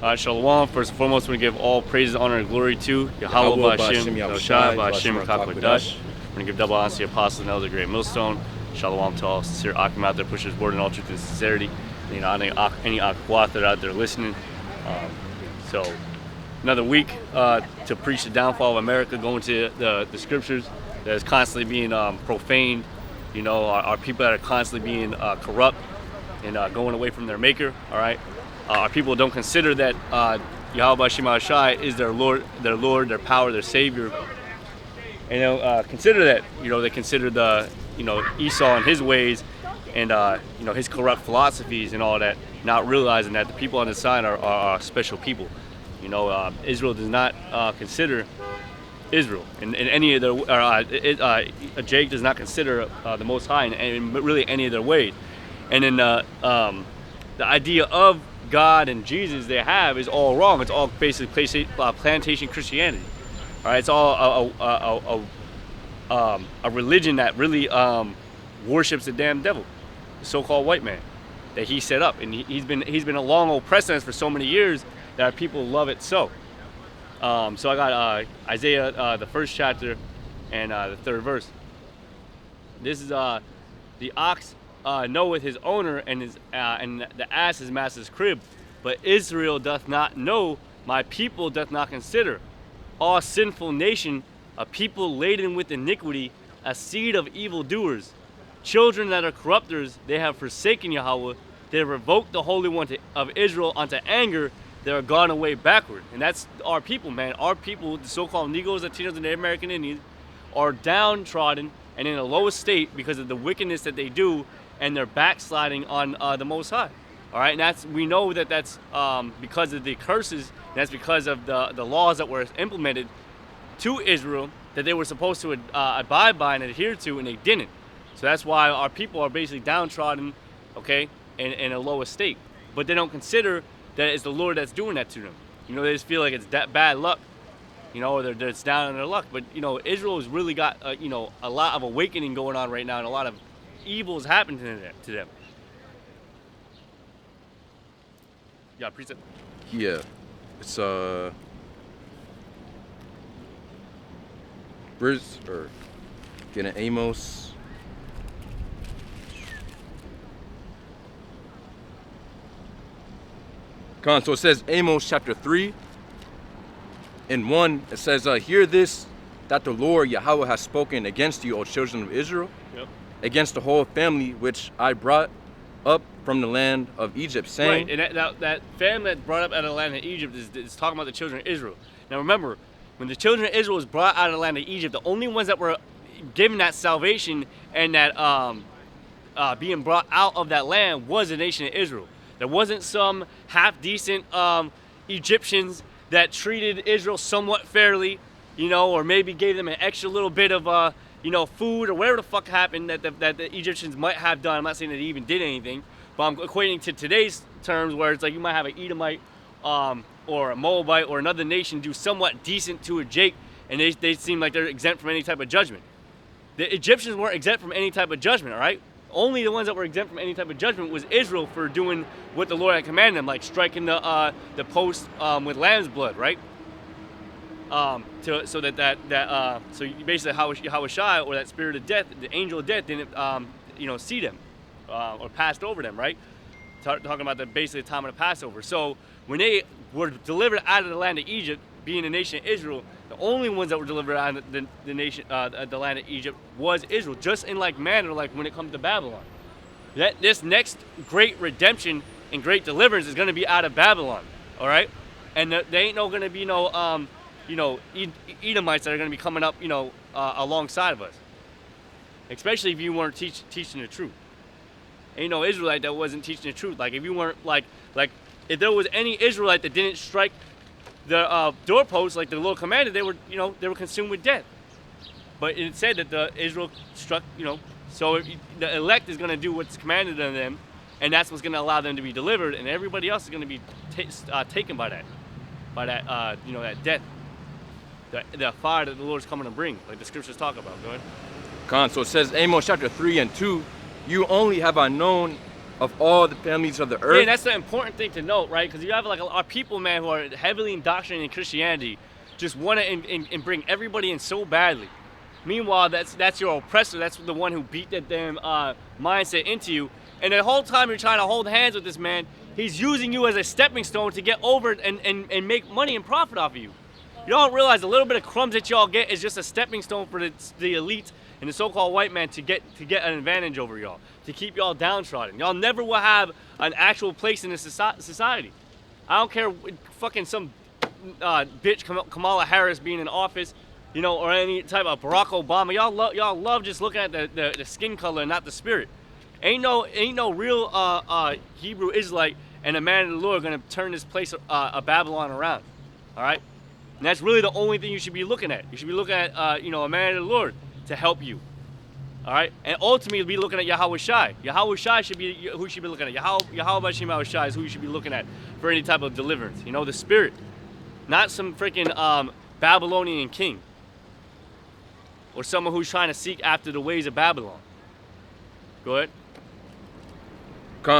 Shalom. First and foremost, we give all praises, honor, and glory to Yahweh Ba'Shem, Yahushai, Ba'Shem, Kakodash. We're going to give double honor to the apostles and elders, the great millstone. Shalom to all sincere Akim out there, pushing his word in all truth and sincerity. You know, any Akwat that are out there listening. So, another week to preach the downfall of America, going to the scriptures that is constantly being profaned. You know, our people that are constantly being corrupt and going away from their maker, all right? Our people don't consider that Yahweh Shema Shai is their Lord, their power, their Savior. And consider that, you know, they consider the, you know, Esau and his ways and, you know, his corrupt philosophies and all that, not realizing that the people on the side are special people. You know, Israel does not consider Israel in any of their, Jake does not consider the Most High in really any of their ways. And then the idea of God and Jesus they have is all wrong. It's all basically plantation Christianity. All right, it's all a religion that really worships the damn devil, the so-called white man that he set up, and he's been a long old precedent for so many years that our people love it so. So I got Isaiah the first chapter and the third verse. This is the ox knoweth his owner, and the ass his master's crib. But Israel doth not know, my people doth not consider. All sinful nation, a people laden with iniquity, a seed of evildoers. Children that are corrupters, they have forsaken Yahweh. They have revoked the Holy One of Israel unto anger. They are gone away backward. And that's our people, man. Our people, the so-called Negroes, Latinos, and Native American Indians, are downtrodden and in a low estate because of the wickedness that they do, and they're backsliding on the Most High. All right, and we know that that's because of the curses. And that's because of the laws that were implemented to Israel that they were supposed to abide by and adhere to, and they didn't. So that's why our people are basically downtrodden, okay, in a low estate. But they don't consider that it's the Lord that's doing that to them. You know, they just feel like it's that bad luck, you know, or they're it's down on their luck. But, you know, Israel has really got, you know, a lot of awakening going on right now, and a lot of evils happening to them. Yeah, precept. Yeah, it's verse or getting Amos. So it says Amos chapter 3 and 1. It says, "Hear this, that the Lord Yahweh has spoken against you, O children of Israel, Yep. against the whole family which I brought up from the land of Egypt, saying." Right, and that family that brought up out of the land of Egypt is talking about the children of Israel. Now remember, when the children of Israel was brought out of the land of Egypt, the only ones that were given that salvation and that being brought out of that land was the nation of Israel. There wasn't some half-decent Egyptians that treated Israel somewhat fairly, you know, or maybe gave them an extra little bit of, you know, food or whatever the fuck happened that the Egyptians might have done. I'm not saying that they even did anything, but I'm equating to today's terms where it's like you might have an Edomite or a Moabite or another nation do somewhat decent to a Jake, and they seem like they're exempt from any type of judgment. The Egyptians weren't exempt from any type of judgment, all right? Only the ones that were exempt from any type of judgment was Israel for doing what the Lord had commanded them, like striking the post with lamb's blood, right? So basically how Shai, or that spirit of death, the angel of death, didn't you know, see them or passed over them, right? Talking about basically the time of the Passover. So when they were delivered out of the land of Egypt, being the nation of Israel, the only ones that were delivered out of the nation, the land of Egypt, was Israel. Just in like manner, like when it comes to Babylon, this next great redemption and great deliverance is going to be out of Babylon, all right? And there ain't going to be no, you know, Edomites that are going to be coming up, you know, alongside of us. Especially if you weren't teaching the truth. Ain't no Israelite that wasn't teaching the truth. Like if you weren't like if there was any Israelite that didn't strike the doorposts like the Lord commanded, they were consumed with death. But it said that the Israel struck, you know, so the elect is going to do what's commanded of them, and that's what's going to allow them to be delivered, and everybody else is going to be taken by that, you know, that death, the fire that the Lord's coming to bring, like the scriptures talk about. Go ahead. So it says Amos chapter 3 and 2, "You only have I known of all the families of the Yeah, earth. and that's the important thing to note, right? Because you have like our people, man, who are heavily indoctrinated in Christianity, just want to and bring everybody in so badly. Meanwhile, that's your oppressor. That's the one who beat that damn mindset into you. And the whole time you're trying to hold hands with this man, he's using you as a stepping stone to get over and make money and profit off of you. You don't realize the little bit of crumbs that y'all get is just a stepping stone for the elite and the so-called white man to get an advantage over y'all, to keep y'all downtrodden. Y'all never will have an actual place in this society. I don't care fucking some bitch Kamala Harris being in office, you know, or any type of Barack Obama. Y'all love just looking at the skin color and not the spirit. Ain't no real Hebrew Israelite and a man of the Lord gonna turn this place of Babylon around. All right, and that's really the only thing you should be looking at. You should be looking at you know, a man of the Lord to help you. All right, and ultimately be looking at Yahweh Shai. Yahweh Shai should be who you should be looking at. Yahweh Shai is who you should be looking at for any type of deliverance. You know, the spirit, not some freaking Babylonian king or someone who's trying to seek after the ways of Babylon. Go ahead.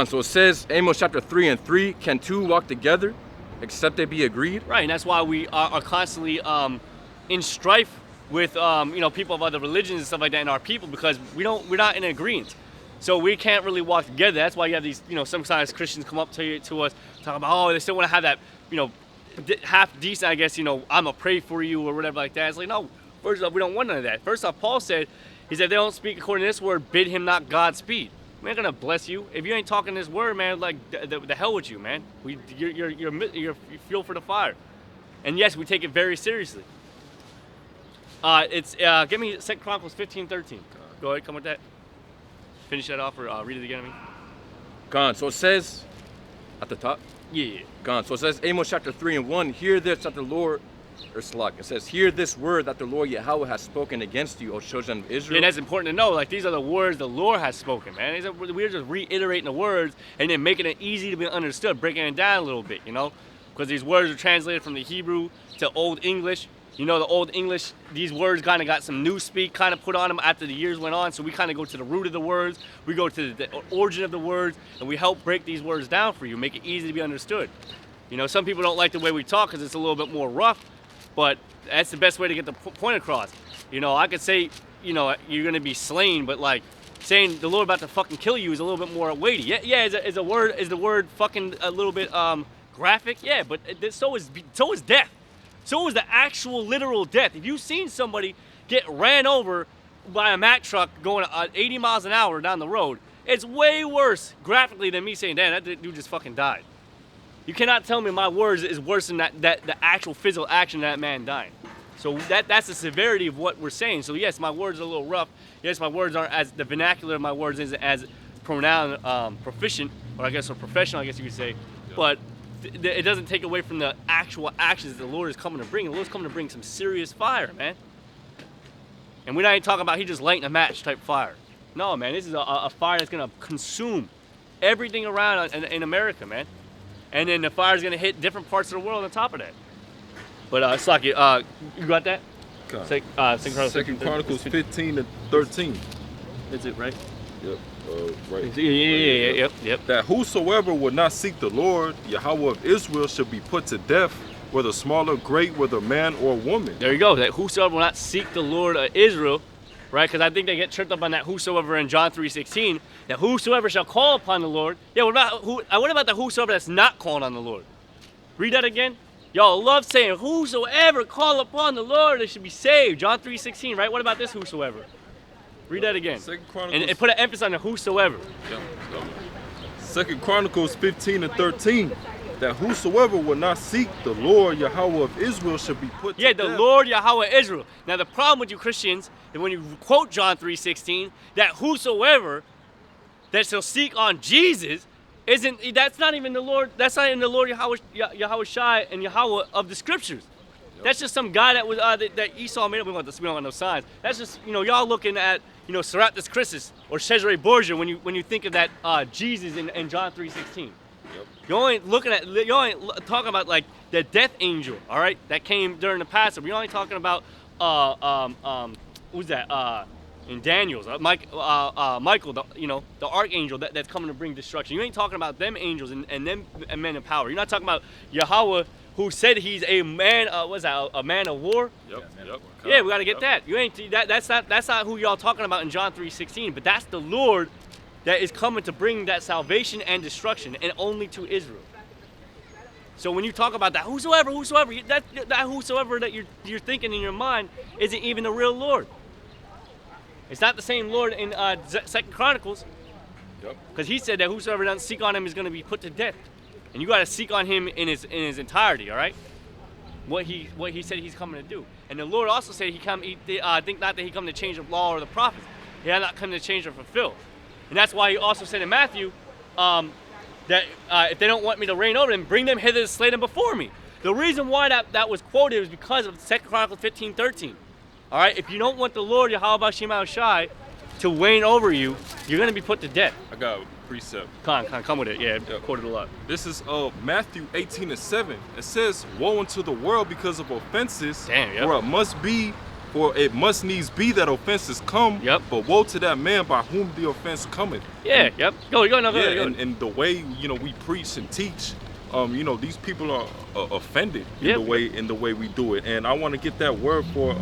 So it says, Amos chapter 3 and 3, can two walk together except they be agreed? Right, and that's why we are constantly in strife with you know, people of other religions and stuff like that in our people, because we're not in agreement. So we can't really walk together. That's why you have these, you know, sometimes Christians come up to us talking about, oh, they still want to have that, you know, half decent, I guess, you know, I'm gonna pray for you or whatever like that. It's like, no, first off, we don't want none of that. First off, Paul said, he said, they don't speak according to this word, bid him not Godspeed. We ain't gonna bless you if you ain't talking this word, man. Like the hell with you, man. You're fuel for the fire. And yes, we take it very seriously. Give me 2 Chronicles 15:13. Go ahead, come with that. Finish that off, or read it again to me. So it says at the top. Yeah. So it says, Amos chapter 3 and 1, hear this that the Lord, or Salak, it says, hear this word that the Lord Yahweh has spoken against you, O children of Israel. And that's important to know. Like, these are the words the Lord has spoken, man. We're just reiterating the words and then making it easy to be understood, breaking it down a little bit, you know? Because these words are translated from the Hebrew to Old English. You know, the Old English, these words kind of got some new speak kind of put on them after the years went on. So we kind of go to the root of the words. We go to the origin of the words, and we help break these words down for you, make it easy to be understood. You know, some people don't like the way we talk because it's a little bit more rough, but that's the best way to get the point across. You know, I could say, you know, you're going to be slain, but like saying the Lord about to fucking kill you is a little bit more weighty. Yeah, is the word fucking a little bit graphic? Yeah, but so is death. So is the actual literal death. If you've seen somebody get ran over by a Mack truck going 80 miles an hour down the road, it's way worse graphically than me saying, damn, that dude just fucking died. You cannot tell me my words is worse than the actual physical action of that man dying. So that's the severity of what we're saying. So yes, my words are a little rough. Yes, my words aren't as, the vernacular of my words isn't as proficient, or I guess, or professional, I guess you could say. But it doesn't take away from the actual actions that the Lord is coming to bring. The Lord's coming to bring some serious fire, man. And we're not even talking about he just lighting a match type fire. No, man, this is a fire that's going to consume everything around in America, man. And then the fire is going to hit different parts of the world on top of that. But Slaki, you got that? Second Chronicles 15 and 13. Is it right? Yep. Right. Yep. That whosoever would not seek the Lord, Yahweh of Israel, should be put to death, whether small or great, whether man or woman. There you go. That whosoever will not seek the Lord of Israel, right? Because I think they get tripped up on that whosoever in John 3:16. That whosoever shall call upon the Lord. Yeah, what about the whosoever that's not calling on the Lord? Read that again. Y'all love saying whosoever call upon the Lord, they should be saved. John 3:16, right? What about this whosoever? Read that again. And put an emphasis on the whosoever. Second Chronicles 15 and 13. That whosoever will not seek the Lord Yahweh of Israel should be put to death. Yeah, the Lord Yahweh Israel. Now the problem with you Christians is when you quote John 3:16, that whosoever that shall seek on Jesus that's not even the Lord. That's not even the Lord Yahweh Shai and Yahweh of the scriptures. That's just some guy that was that Esau made up. We don't want no signs. That's just, you know, y'all looking at, you know, Serapis Christus or Cesare Borgia when you think of that Jesus in John 3:16. Yep. You ain't talking about like the death angel, all right, that came during the Passover. You're only talking about who's that? in Daniel's, Michael, the archangel that's coming to bring destruction. You ain't talking about them angels and them men of power. You're not talking about Yahweh, who said he's a man. A man of war? Yep. Yeah, we got to get that. You ain't that's not who y'all talking about in John 3:16. But that's the Lord that is coming to bring that salvation and destruction, and only to Israel. So when you talk about that whosoever, that whosoever that you're thinking in your mind isn't even the real Lord. It's not the same Lord in 2 Chronicles, because he said that whosoever doesn't seek on him is going to be put to death, and you got to seek on him in his entirety. All right, what he said he's coming to do, and the Lord also said think not that he come to change the law or the prophets. He had not come to change or fulfill, and that's why he also said in Matthew that if they don't want me to reign over them, bring them hither to slay them before me. The reason why that was quoted was because of 2 Chronicles 15:13. All right, if you don't want the Lord Yahweh Shema Shai to reign over you, you're going to be put to death. I got a precept. Come with it. Yeah, quoted a lot. This is Matthew 18:7. It says, "Woe unto the world because of offenses, for it must needs be that offenses come. Yep. But woe to that man by whom the offense cometh." Yeah. Yep. Go. And the way we preach and teach, these people are offended in the way we do it. And I want to get that word for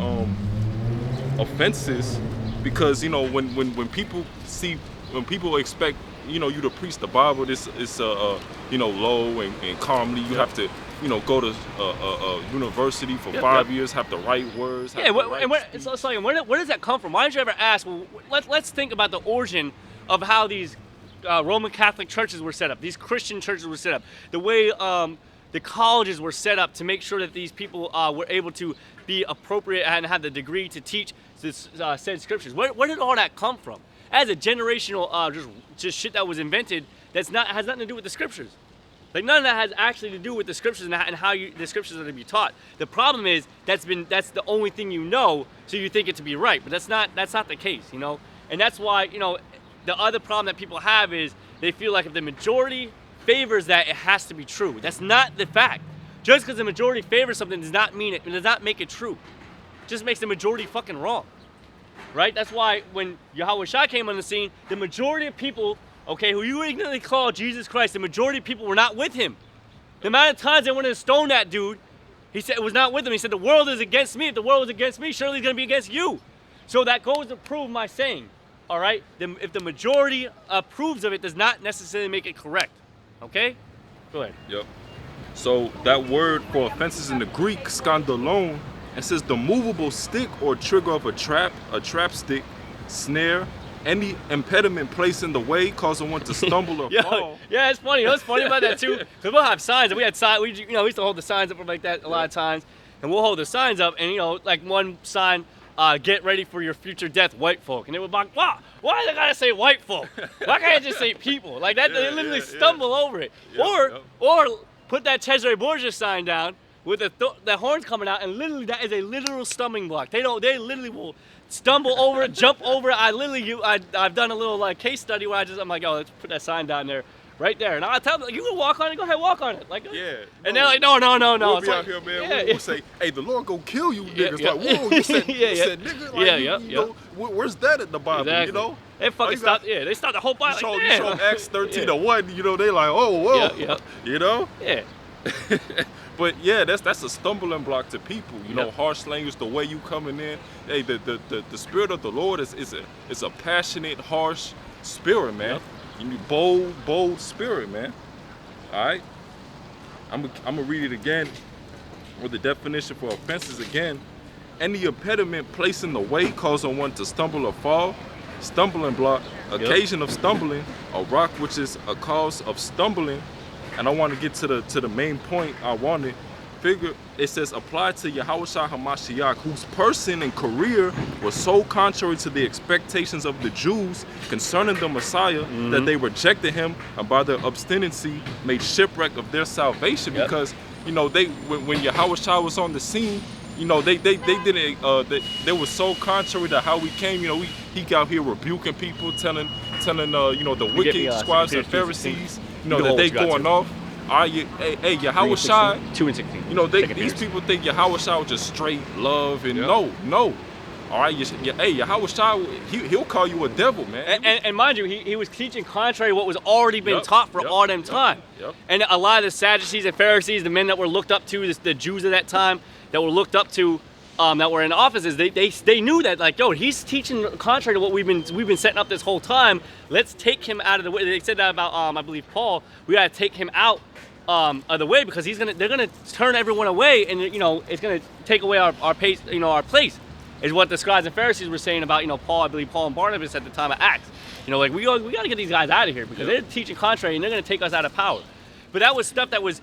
offenses, because when people expect you to preach the Bible, this is low and calmly. You have to go to university for 5 years, have to write words. Where does that come from? Why did you ever ask? Well, let's think about the origin of how these Roman Catholic churches were set up. These Christian churches were set up. The way the colleges were set up to make sure that these people were able to be appropriate and have the degree to teach this said scriptures. Where did all that come from? As a generational just shit that was invented has nothing to do with the scriptures. Like, none of that has actually to do with the scriptures and how the scriptures are to be taught. The problem is that's the only thing you know, so you think it to be right, but that's not the case, And that's why the other problem that people have is they feel like if the majority favors that, it has to be true. That's not the fact. Just because the majority favors something does not make it true. It just makes the majority fucking wrong. Right? That's why when Yahweh Shai came on the scene, the majority of people, who you ignorantly call Jesus Christ, the majority of people were not with him. The amount of times they wanted to stone that dude, he said it was not with him. He said, the world is against me. If the world is against me, surely it's going to be against you. So that goes to prove my saying. All right? If the majority approves of it, does not necessarily make it correct. Okay? Go ahead. Yep. So that word for offenses in the Greek, skandalon, it says the movable stick or trigger of a trap stick, snare, any impediment placed in the way, causing one to stumble or fall. Yeah, it's funny. What's funny about that too? Because we'll have signs, and we had signs. We used to hold the signs up like that a lot of times, and we'll hold the signs up, and like one sign, get ready for your future death, white folk, and they would be like, wow, why they gotta say white folk? Why can't I just say people? Like that, they literally stumble over it. Or put that Cesare Borgia sign down with the horns coming out, and literally that is a literal stumbling block. They literally will stumble over it, jump over it. I've done a little case study where I'm like, let's put that sign down there, right there, and I'll tell them, you can walk on it, go ahead, walk on it, and they're like, no. We'll be out here, man. We'll say, hey, the Lord gonna kill you, niggas. Like, whoa, you said nigga, where's that in the Bible? Exactly. They fucking stopped. Yeah, they stopped the whole Bible. You show Acts 13:1. They like, oh, whoa. Yeah. But that's a stumbling block to people. Harsh language, the way you coming in. Hey, the spirit of the Lord is a passionate, harsh spirit, man. You need bold spirit, man. All right. I'm gonna read it again, with the definition for offenses again. Any impediment placed in the way, causing one to stumble or fall. Stumbling block, occasion of stumbling, a rock which is a cause of stumbling. And I want to get to the main point I wanted. It says applied to Yahushua HaMashiach, whose person and career was so contrary to the expectations of the Jews concerning the Messiah that they rejected him, and by their obstinacy made shipwreck of their salvation. Because when Yahushua was on the scene, they didn't. They were so contrary to how we came. He got here rebuking people, telling the wicked scribes and Pharisees, that they going off. Hey, Yahweh Shai. 2:16. These people think Yahweh Shai was just straight love, and no. All right, hey, Yahweh Shai, he'll call you a devil, man. And mind you, he was teaching contrary to what was already been taught for all them time. Yep. And a lot of the Sadducees and Pharisees, the men that were looked up to, the Jews of that time that were looked up to, that were in offices, they knew that, like, yo, he's teaching contrary to what we've been setting up this whole time. Let's take him out of the way. They said that about I believe Paul. We gotta take him out of the way because they're gonna turn everyone away, and it's gonna take away our pace, our place. Is what the scribes and Pharisees were saying about Paul. I believe Paul and Barnabas at the time of Acts. Like we got to get these guys out of here because they're teaching contrary and they're going to take us out of power. But that was stuff that was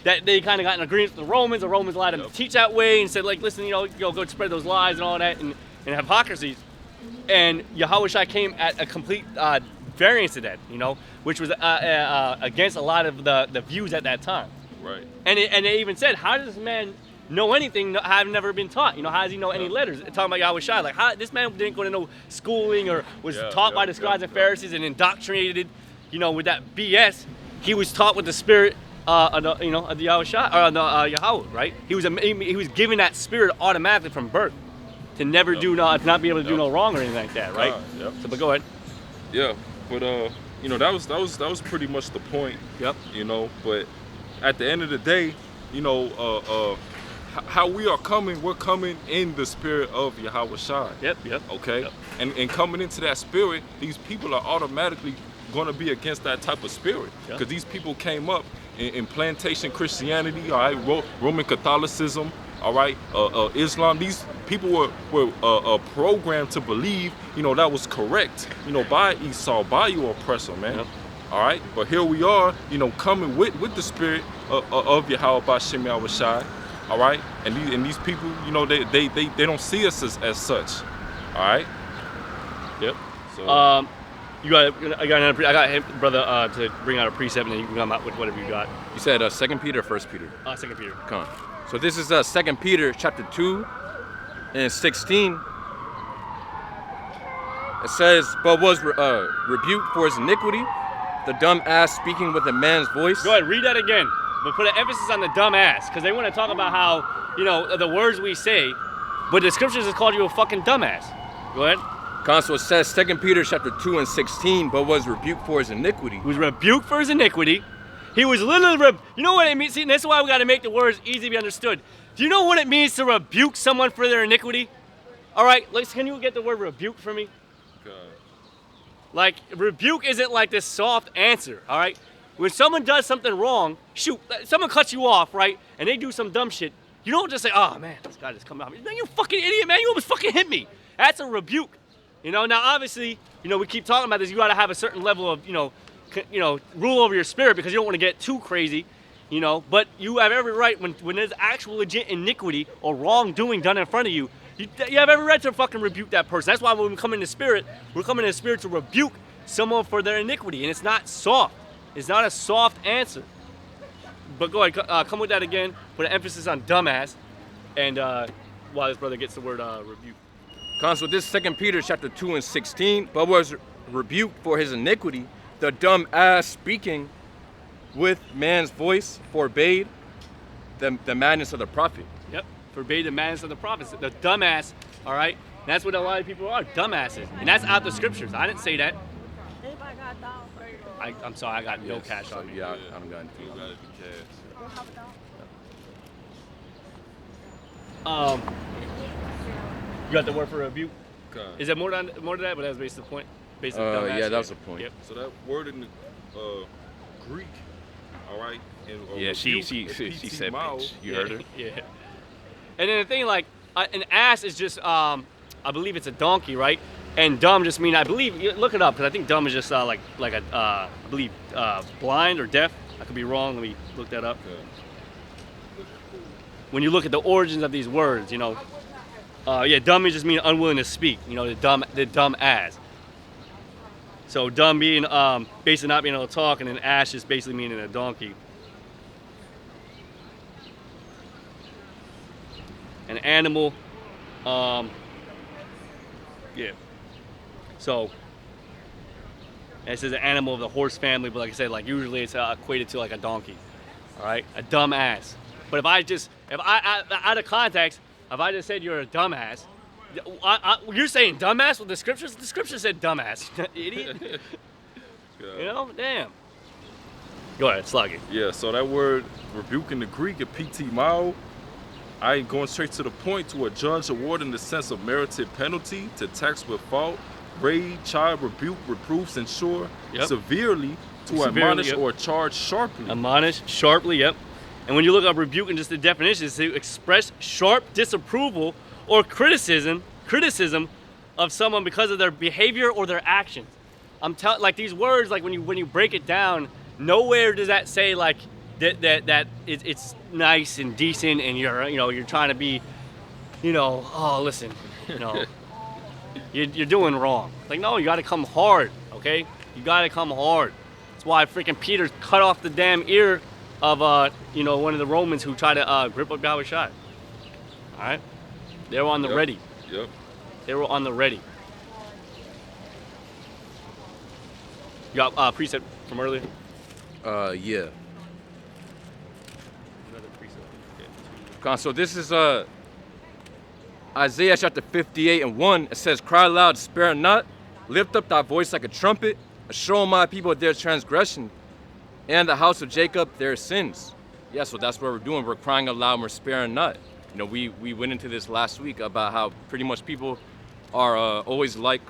that they kind of got in agreement with the Romans. The Romans allowed them to teach that way and said, like, listen, go spread those lies and all that and hypocrisies. And Yahushua came at a complete variance of that, which was against a lot of the views at that time. Right. And they even said, how does this man know anything have never been taught? How does he know any letters? Talking about Yahweh Shai, like how this man didn't go to no schooling or was taught by the scribes and Pharisees and indoctrinated, with that BS. He was taught with the spirit of the Yahweh Shai, or the Yahweh, right? He was given that spirit automatically from birth to never to not be able to do no wrong or anything like that, right? So, but go ahead. Yeah, but that was pretty much the point. Yep. But at the end of the day, how we're coming in the spirit of Yahweh Shai. Yep. Okay? Yep. And coming into that spirit, these people are automatically going to be against that type of spirit. Because these people came up in plantation Christianity, all right, Roman Catholicism, all right, Islam. These people were programmed to believe, that was correct, by Esau, by your oppressor, man. Yep. All right? But here we are, coming with the spirit of Yahweh B'Shem Yahweh Shai. All right, and these people, they don't see us as such. All right. Yep. So, I got him, brother, to bring out a precept, and then you can come out with whatever you got. You said 2 Peter or 1 Peter? 2 Peter. Come on. So this is 2 Peter chapter 2 and 16. It says, but was rebuked for his iniquity, the dumb ass speaking with a man's voice. Go ahead, read that again. But put an emphasis on the dumb ass, because they want to talk about how, the words we say, but the scriptures has called you a fucking dumbass. Go ahead. So it says 2 Peter chapter 2 and 16, but was rebuked for his iniquity. He was rebuked for his iniquity. He was literally, you know what it means? See, that's why we got to make the words easy to be understood. Do you know what it means to rebuke someone for their iniquity? All right, can you get the word rebuke for me? God. Like, rebuke isn't like this soft answer, all right? When someone does something wrong, someone cuts you off, right? And they do some dumb shit. You don't just say, oh, man, this guy just come out. Man, you fucking idiot, man. You almost fucking hit me. That's a rebuke. Now, obviously, we keep talking about this. You got to have a certain level of, rule over your spirit because you don't want to get too crazy, But you have every right when there's actual legit iniquity or wrongdoing done in front of you, you have every right to fucking rebuke that person. That's why when we come in the spirit, we're coming in the spirit to rebuke someone for their iniquity. And it's not soft. It's not a soft answer. But go ahead, come with that again. Put an emphasis on dumbass. And while this brother gets the word rebuke. So this 2 Peter chapter 2 and 16, but was rebuked for his iniquity, the dumb ass speaking with man's voice forbade the madness of the prophet. Yep, forbade the madness of the prophets. The dumbass, all right? And that's what a lot of people are, dumbasses. And that's out the scriptures. I didn't say that. I'm sorry, I got no cash on me. Yeah, I don't got anything. You gotta be cash. You got the word for rebuke? God. Is there more to that? But that's basically the point. Basically, Yeah, that was the point. Yep. So that word in the Greek, all right? And, Yeah, she rebuke, said mao, bitch. You heard her? Yeah. And then the thing, like, an ass is just, I believe it's a donkey, right? And dumb just mean, I believe, look it up, because I think dumb is just like a, I believe, blind or deaf. I could be wrong. Let me look that up. Yeah. When you look at the origins of these words, dumb just mean unwilling to speak. The dumb ass. So dumb being basically not being able to talk, and then ass just basically meaning a donkey. An animal. Yeah. So it says an animal of the horse family, but like I said, like usually it's equated to like a donkey. All right, a dumb ass. But if I out of context, if I just said you're a dumbass, You're saying dumbass with the scriptures? The scripture said dumbass, idiot. Yeah. You know, damn. Go ahead, slug it. Yeah, so that word rebuke in the Greek is PT mao. I ain't going straight to the point, to a judge awarding the sense of merited penalty to tax with fault, raid, chide, rebuke, reproof, censure severely, to admonish or charge sharply. Admonish sharply, yep. And when you look up rebuke and just the definition, it's to express sharp disapproval or criticism of someone because of their behavior or their actions. I'm telling, like, these words, like when you break it down, nowhere does that say like that it's nice and decent and you're trying to be, oh listen, you're doing wrong. Like, no, you got to come hard, okay? You got to come hard. That's why freaking Peter cut off the damn ear of one of the Romans who tried to grip up Yahweh's shot. All right, they were on the ready. Yep. They were on the ready. You got precept from earlier? Yeah. Another precept. So this is Isaiah chapter 58:1. It says, "Cry loud, spare not, lift up thy voice like a trumpet, and show my people their transgression, and the house of Jacob their sins." Yeah, so that's what we're doing. We're crying aloud and we're sparing not. We went into this last week about how pretty much people are always like,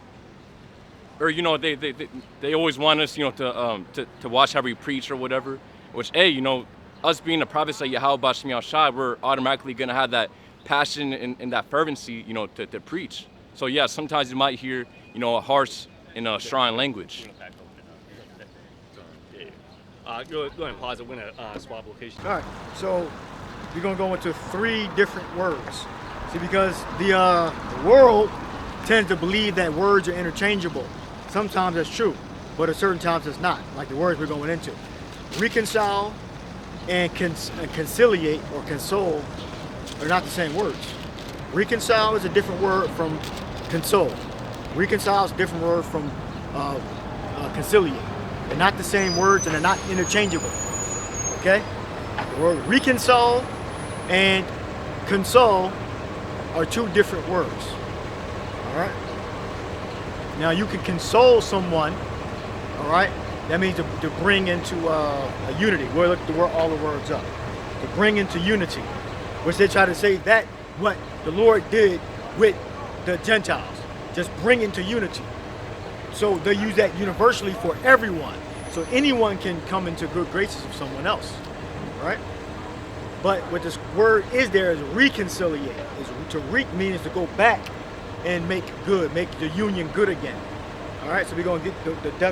or they always want us to watch how we preach or whatever. Which, hey, us being the prophets of Yahweh Shemi Shai, we're automatically gonna have that passion and that fervency, to preach. So yeah, sometimes you might hear a harsh and a strong language. Go ahead and pause it. We're gonna swap location. All right, so we're gonna go into 3 different words. See, because the world tends to believe that words are interchangeable. Sometimes that's true, but at certain times it's not. Like the words we're going into. Reconcile and conciliate or console are not the same words. Reconcile is a different word from console. Reconcile is a different word from conciliate. They're not the same words and they're not interchangeable. Okay? The word reconcile and console are 2 different words. All right? Now you can console someone, all right? That means to bring into a unity. We'll look all the words up. To bring into unity, which they try to say that what the Lord did with the Gentiles, just bring into unity. So they use that universally for everyone. So anyone can come into good graces of someone else, right? But what this word is there is reconciliate. To means to go back and make good, make the union good again. All right, so we're going to get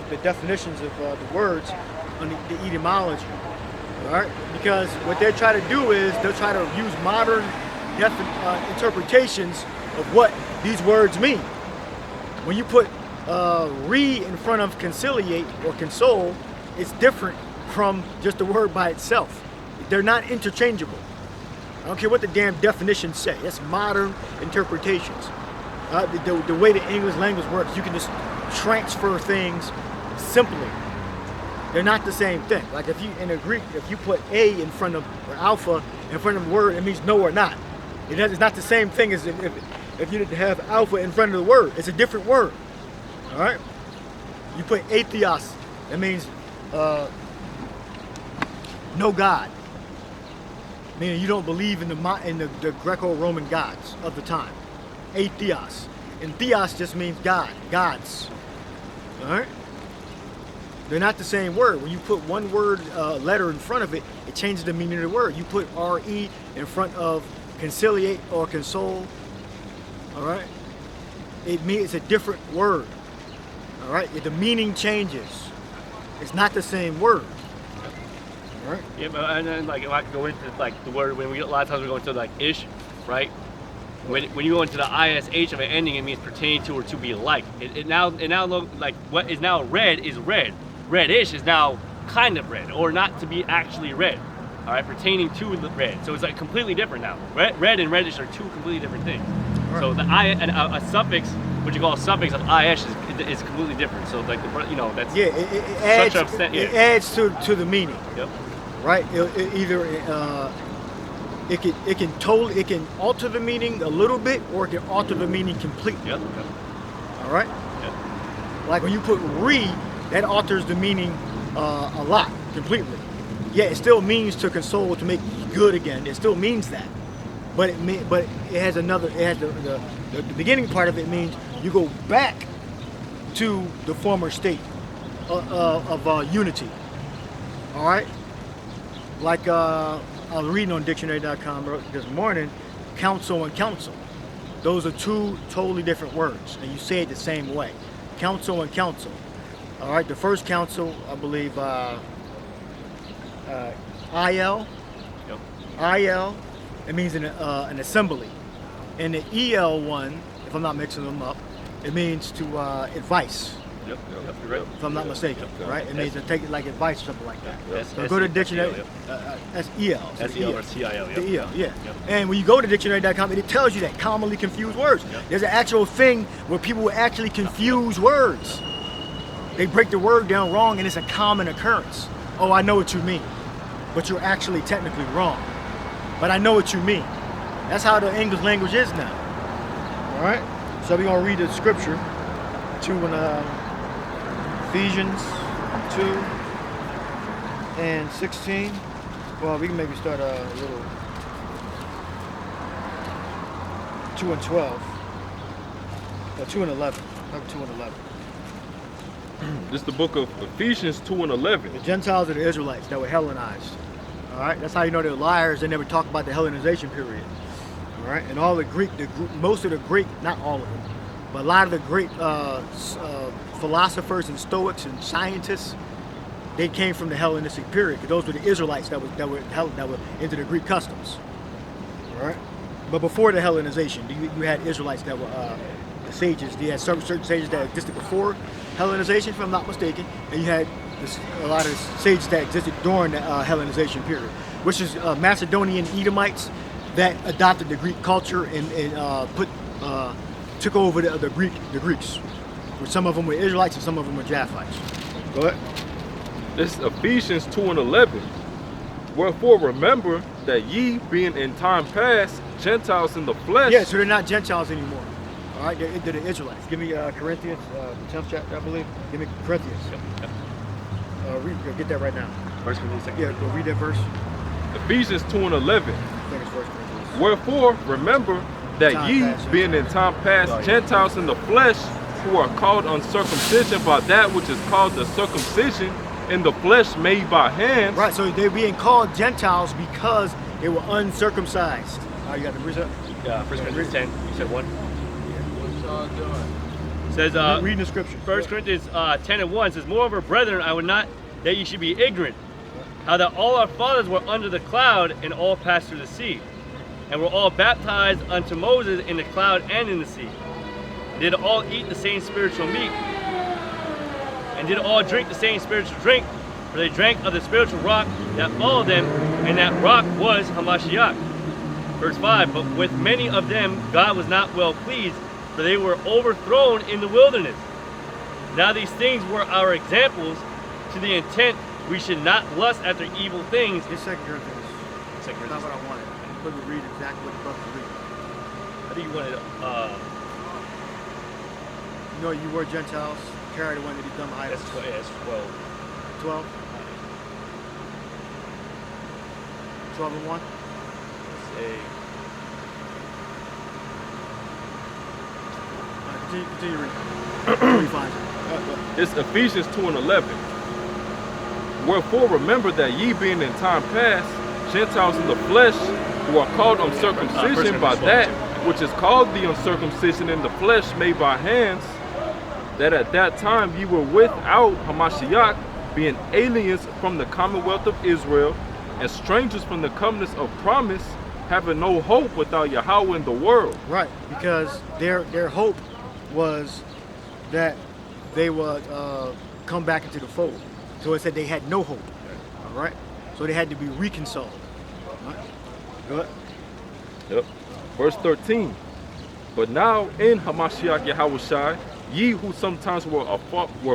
the definitions of the words on the etymology. All right, because what they're trying to do is they'll try to use modern interpretations of what these words mean. When you put in front of conciliate or console, it's different from just the word by itself. They're not interchangeable. I don't care what the damn definitions say. That's modern interpretations. The way the English language works, you can just transfer things simply. They're not the same thing. Like if you, in the Greek, if you put a in front of, or alpha in front of the word, it means no or not. It's not the same thing as if you didn't have alpha in front of the word. It's a different word. All right? You put atheos, that means no God. Meaning you don't believe in the Greco-Roman gods of the time. Atheos. And theos just means God, gods. All right? They're not the same word. When you put one word letter in front of it, it changes the meaning of the word. You put re in front of conciliate or console, all right? It's a different word. All right? The meaning changes. It's not the same word. All right? Yeah, but and then like if I could go into like the word when a lot of times we go into like ish, right? When you go into the ish of an ending, it means pertain to or to be like. It now look like what is now red is red. Reddish is now kind of red or not to be actually red. All right, pertaining to the red. So it's like completely different now. Red and reddish are 2 completely different things. Right. So the a suffix, what you call a suffix of ish is completely different. So like that's it adds to the meaning. Yep. Right. Either it can alter the meaning a little bit, or it can alter the meaning completely. Yep. All right. Yep. Like when you put re, that alters the meaning a lot completely. Yeah, it still means to console, to make good again. It still means that, but it has another. It has the beginning part of it means you go back to the former state of unity. All right. Like I was reading on dictionary.com this morning, counsel and counsel. Those are two totally different words, and you say it the same way. Counsel and counsel. All right. The first counsel, I believe, IL. Yep. IL. It means an assembly, and the EL one, if I'm not mixing them up, it means to advice. Yep. You're right. If I'm not mistaken, right? It means to take it like advice or something like that. Yep. So go to dictionary. That's EL. So SEL or CIL. Yep. The EL, yeah. Yep. And when you go to dictionary.com, it tells you that commonly confused words. Yep. There's an actual thing where people will actually confuse words. They break the word down wrong, and it's a common occurrence. Oh, I know what you mean, but you're actually technically wrong. But I know what you mean. That's how the English language is now. All right. So we're gonna read the scripture to Ephesians 2 and 16. Well, we can maybe start a little 2 and 12. 2 and 11. Not 2 and 11. This is the book of Ephesians 2 and 11. The Gentiles are the Israelites that were Hellenized. All right, that's how you know they're liars. They never talk about the Hellenization period. All right, and all the Greek, most of the Greek, not all of them, but a lot of the great philosophers and Stoics and scientists, they came from the Hellenistic period. Because those were the Israelites that were into the Greek customs. All right, but before the Hellenization, you had Israelites that were the sages. You had certain sages that existed before Hellenization, if I'm not mistaken, and you had a lot of sages that existed during the Hellenization period, which is Macedonian Edomites that adopted the Greek culture and took over the Greeks. Where some of them were Israelites and some of them were Japhites. Go ahead. This is Ephesians 2 and 11. Wherefore remember that ye, being in time past Gentiles in the flesh. Yeah, so they're not Gentiles anymore. All right, they're the Israelites. Give me Corinthians, the 10th chapter, I believe. Give me Corinthians. Yep. Get that right now. First Corinthians, second. Yeah, go read that verse. Ephesians 2 and 11. I think it's First Corinthians. Wherefore remember that Time ye, past, being in time past Gentiles in the flesh, who are called uncircumcision by that which is called the circumcision in the flesh made by hands. Right, so they're being called Gentiles because they were uncircumcised. You got the verse up? First Corinthians 10. You said 1. What y'all doing? It says, Reading the scripture. 1 Corinthians 10 and 1 says, moreover, brethren, I would not that ye should be ignorant, how that all our fathers were under the cloud and all passed through the sea, and were all baptized unto Moses in the cloud and in the sea, and did all eat the same spiritual meat, and did all drink the same spiritual drink, for they drank of the spiritual rock that followed them, and that rock was Hamashiach. Verse 5, but with many of them God was not well pleased, for they were overthrown in the wilderness. Now these things were our examples, to the intent we should not lust after evil things. It's 2 Corinthians. Second That's not Corinthians. what I wanted. Let me read exactly what the brother read. I think you wanted You know, you were Gentiles, carried away to become idols. that's 12. 12? 12 and 1? Let's say Continue reading. Where you find it. It's Ephesians 2 and 11. Wherefore remember that ye, being in time past Gentiles in the flesh, who are called uncircumcision by that which is called the uncircumcision in the flesh made by hands, that at that time ye were without Hamashiach, being aliens from the commonwealth of Israel, and strangers from the covenants of promise, having no hope without Yahweh in the world. Right, because their hope was that they would come back into the fold. So it said they had no hope. All right, so they had to be reconciled. All right. Go ahead. Yep. Verse 13. But now in Hamashiach Yahushai, ye who sometimes were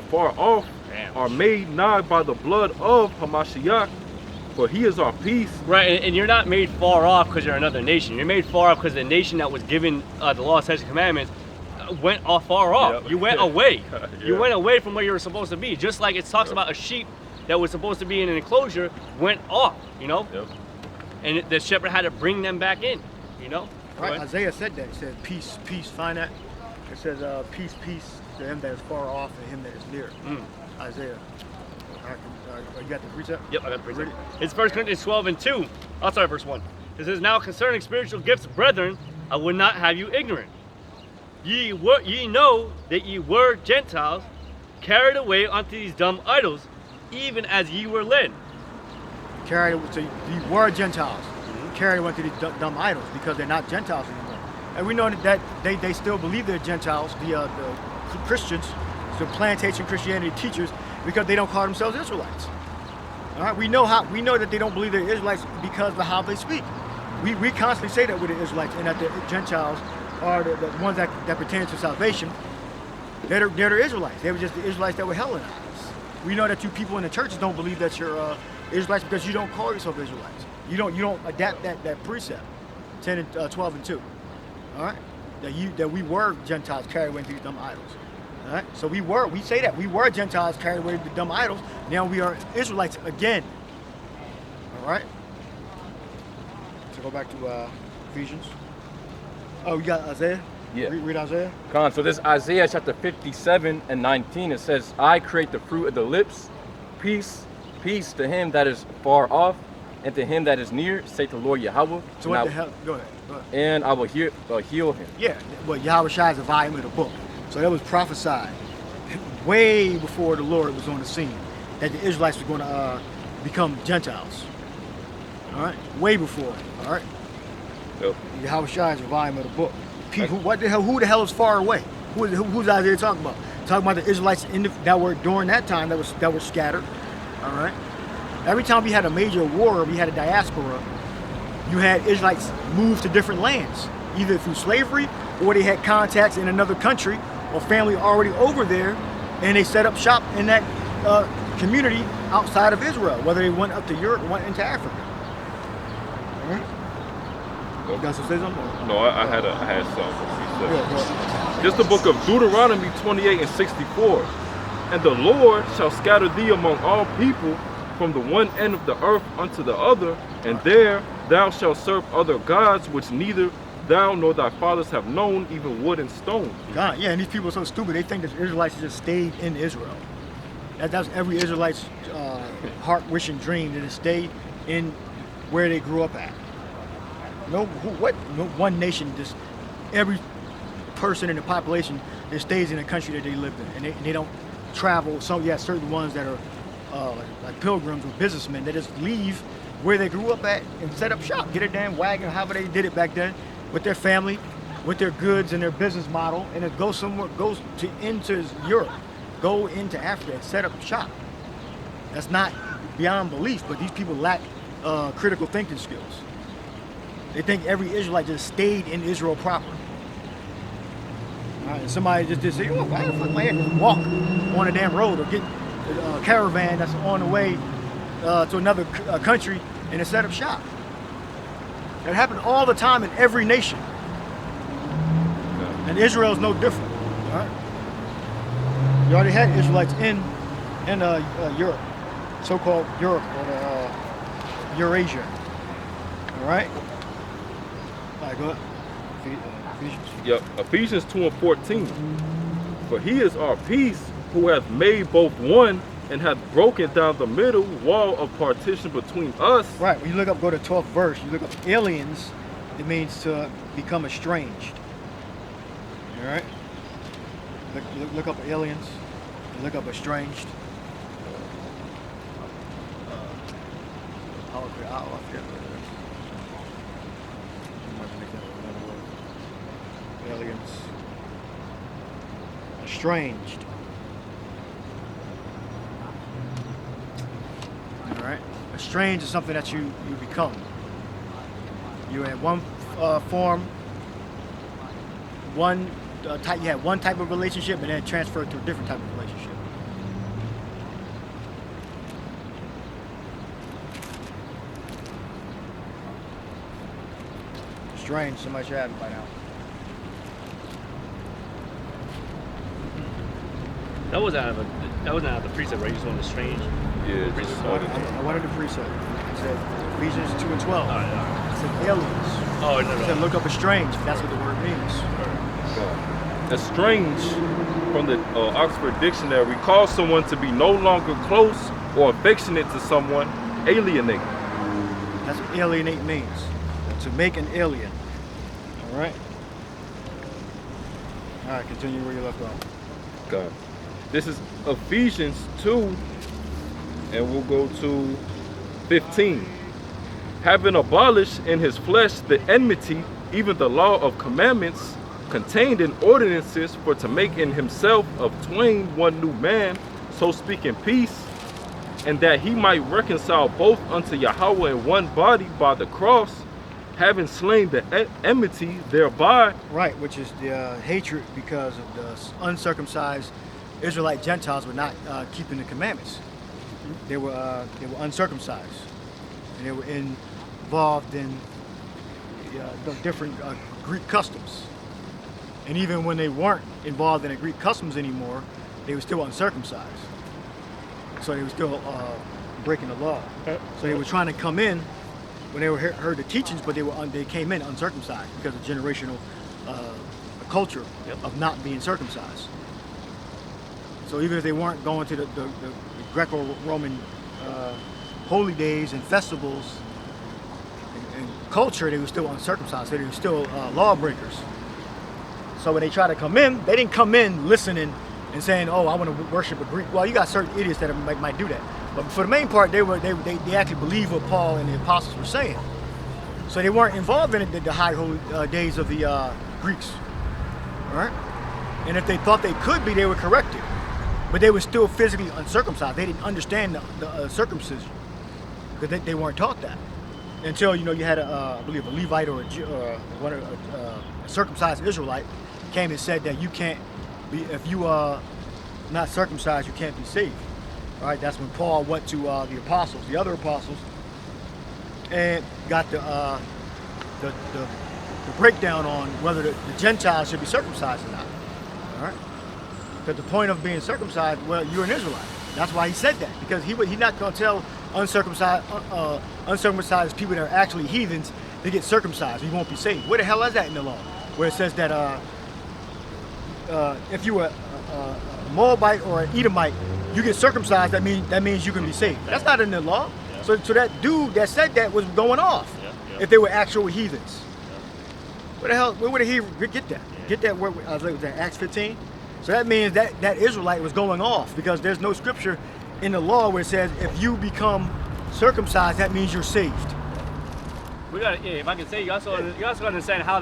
far off, Damn. are made nigh by the blood of Hamashiach. For he is our peace. Right, and you're not made far off because you're another nation. You're made far off because the nation that was given the law, statutes, and commandments went far off. Yep. You went away. You Yeah. went away from where you were supposed to be. Just like it talks about a sheep that was supposed to be in an enclosure went off, you know? Yep. And the shepherd had to bring them back in, you know? Right, Right. Isaiah said that. He said, peace, peace. Find that. It says, peace, peace to him that is far off and him that is near. Isaiah. All right, you got the precept? Yep, I got the Read precept. it. It's 1 Corinthians 12:2. I'll start verse 1. It says, now concerning spiritual gifts, brethren, I would not have you ignorant. Ye know that ye were Gentiles, carried away unto these dumb idols, even as ye were led. Carried, so you were Gentiles. Carried away to these dumb idols because they're not Gentiles anymore. And we know that they still believe they're Gentiles, the Christians, the plantation Christianity teachers, because they don't call themselves Israelites. All right, we know that they don't believe they're Israelites because of how they speak. We constantly say that we're the Israelites and that the Gentiles are the ones that pertain to salvation. They're the Israelites. They were just the Israelites that were Hellenized. We know that you people in the churches don't believe that you're Israelites because you don't call yourself Israelites. You don't adapt that precept, 10 and 12 and 2. All right, that we were Gentiles carried away into these dumb idols. All right, so we say that we were Gentiles carried away into dumb idols. Now we are Israelites again. All right. So go back to Ephesians. Oh, you got Isaiah? Yeah. Read Isaiah. Con, so this Isaiah chapter 57 and 19, it says, I create the fruit of the lips, peace, peace to him that is far off, and to him that is near, say to Lord Yahweh. So what the hell? Go ahead. And I will heal him. Yeah, well, Yahweh Shai is a volume of the book. So that was prophesied way before the Lord was on the scene, that the Israelites were going to become Gentiles. All right, way before. All right. Yep. Yahweh Shai is a volume of the book. People, who the hell is far away? Who's Isaiah talking about? Talking about the Israelites that were during that time that were scattered. All right. Every time we had a major war, we had a diaspora. You had Israelites move to different lands, either through slavery or they had contacts in another country or family already over there, and they set up shop in that community outside of Israel, whether they went up to Europe or went into Africa. All right. You got some say something? No, I had something. Yeah, go ahead. Just the book of Deuteronomy 28 and 64. And the Lord shall scatter thee among all people from the one end of the earth unto the other, and there thou shalt serve other gods which neither thou nor thy fathers have known, even wood and stone. God, yeah, and these people are so stupid. They think that the Israelites just stayed in Israel. That's every Israelite's heart, wish, and dream, that it stayed in where they grew up at. No one nation, just every person in the population that stays in the country that they lived in, and they don't travel. Some, yeah, certain ones that are like pilgrims or businessmen that just leave where they grew up at and set up shop, get a damn wagon, however they did it back then, with their family, with their goods and their business model, and it goes somewhere, into Europe, go into Africa and set up shop. That's not beyond belief, but these people lack critical thinking skills. They think every Israelite just stayed in Israel proper. All right, and somebody just say, oh, why the fuck my head walk on a damn road or get a caravan that's on the way to another country and set up shop. That happened all the time in every nation. And Israel is no different. All right? You already had Israelites in Europe, so-called Europe or Eurasia. All right? All right, go ahead. Ephesians. Yep, Ephesians 2 and 14. For he is our peace, who hath made both one, and hath broken down the middle wall of partition between us. Right, when you look up, go to 12th verse, you look up aliens, it means to become estranged. All right? Look up aliens, look up estranged. I forget what it is. I might make that another word. Aliens. Estranged. All right. Estranged is something that you become. You had one form, one type. You had one type of relationship, and then transferred to a different type of relationship. strange. Somebody should have it by now. That wasn't out of the precept, right? You just wanted the strange. Yeah, just wanted to. I wanted the precept. It said Ephesians 2 and 12. All right, all right. It said aliens. Oh, It said no. look up a strange. That's what the word means. Estranged from the Oxford Dictionary calls someone to be no longer close or affectionate to someone, alienate. That's what alienate means. To make an alien. All right. All right. Continue where you left off. God. This is Ephesians 2, and we'll go to 15. Having abolished in his flesh the enmity, even the law of commandments contained in ordinances, for to make in himself of twain one new man, so speaking peace, and that he might reconcile both unto Yahweh in one body by the cross, having slain the enmity thereby. Right, which is the hatred because of the uncircumcised Israelite Gentiles were not keeping the commandments. They were uncircumcised, and they were involved in the different Greek customs. And even when they weren't involved in the Greek customs anymore, they were still uncircumcised. So they were still breaking the law. So they were trying to come in when they heard the teachings, but they came in uncircumcised because of generational culture of not being circumcised. So even if they weren't going to the Greco-Roman holy days and festivals and culture, they were still uncircumcised. So they were still lawbreakers. So when they try to come in, they didn't come in listening and saying, "Oh, I want to worship a Greek." Well, you got certain idiots that might do that, but for the main part, they actually believed what Paul and the apostles were saying. So they weren't involved in the high holy days of the Greeks, all right? And if they thought they could be, they were corrected, but they were still physically uncircumcised. They didn't understand the circumcision because they weren't taught that until you had I believe a Levite or a circumcised Israelite came and said that you can't be, if you are not circumcised, you can't be saved. All right, that's when Paul went to the apostles, the other apostles, and got the breakdown on whether the Gentiles should be circumcised or not. All right, because the point of being circumcised, well, you're an Israelite. That's why he said that, because he's not going to tell uncircumcised people that are actually heathens to get circumcised. You won't be saved. Where the hell is that in the law? Where it says that if you were a Moabite or an Edomite, you get circumcised, that means you can be saved. That's not in the law. So that dude that said that was going off if they were actual heathens. Where the hell? Where did he get that? Get that? Where was that? Acts 15. So that means that Israelite was going off because there's no scripture in the law where it says if you become circumcised, that means you're saved. We got if I can say, you also understand how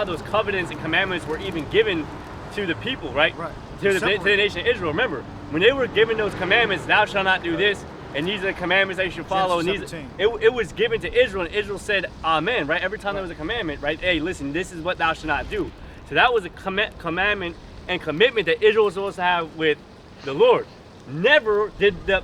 those covenants and commandments were even given to the people, right? Right. To the nation of Israel. Remember, when they were given those commandments, thou shalt not do this, and these are the commandments that you should follow. And it was given to Israel, and Israel said, "Amen." Right? Every time there was a commandment, right? Hey, listen, this is what thou shalt not do. So that was a commandment and commitment that Israel was supposed to have with the Lord. Never did that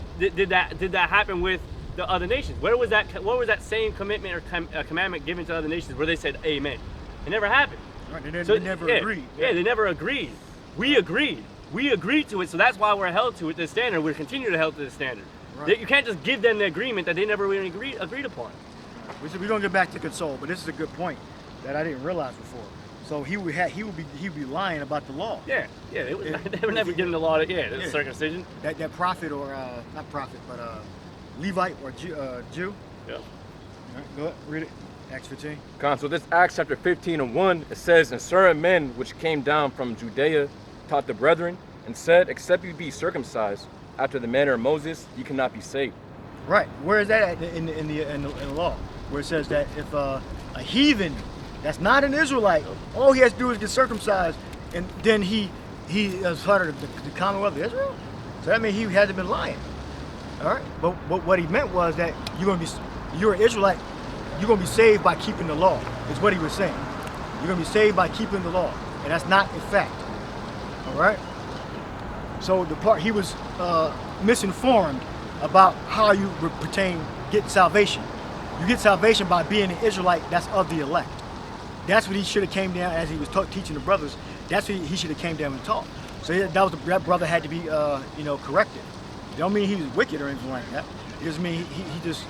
happen with the other nations. Where was that? What was that same commitment or commandment given to other nations where they said Amen? It never happened. Right, they never agreed. Yeah, they never agreed. We agreed. We agreed to it, so that's why we're held to it, the standard. We're continuing to held to the standard. Right. You can't just give them the agreement that they never really agreed upon. We're going to get back to console, but this is a good point that I didn't realize before. So he would be lying about the law. Yeah. They were never given the law. The circumcision. That prophet or not prophet, but Levite or Jew. Yeah. All right, go ahead, read it. Acts 15. So this Acts chapter 15 and 1, it says, "And certain men which came down from Judea taught the brethren, and said, except you be circumcised after the manner of Moses, you cannot be saved." Right. Where is that at in the law? Where it says that if a heathen that's not an Israelite, all he has to do is get circumcised, and then he is part of the Commonwealth of Israel. So that means he hasn't been lying. All right. But what he meant was that you're an Israelite. You're going to be saved by keeping the law, is what he was saying. You're going to be saved by keeping the law. And that's not a fact. All right? So the part he was misinformed about how you get salvation. You get salvation by being an Israelite that's of the elect. That's what he should have came down as he was teaching the brothers. That's what he should have came down and taught. So that brother had to be, corrected. It don't mean he was wicked or anything like that. It just mean he just,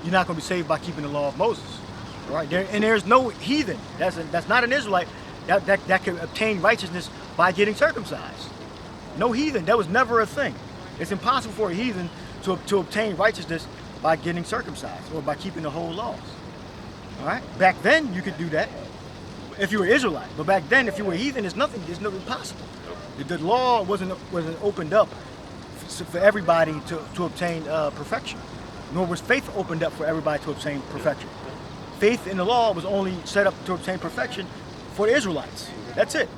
you're not going to be saved by keeping the law of Moses. All right? And there's no heathen. That's not an Israelite that can obtain righteousness by getting circumcised. No heathen. That was never a thing. It's impossible for a heathen to obtain righteousness by getting circumcised or by keeping the whole laws. All right? Back then, you could do that if you were Israelite. But back then, if you were heathen, there's nothing possible. The law wasn't opened up for everybody to obtain perfection. Nor was faith opened up for everybody to obtain perfection. Faith in the law was only set up to obtain perfection for the Israelites. That's it.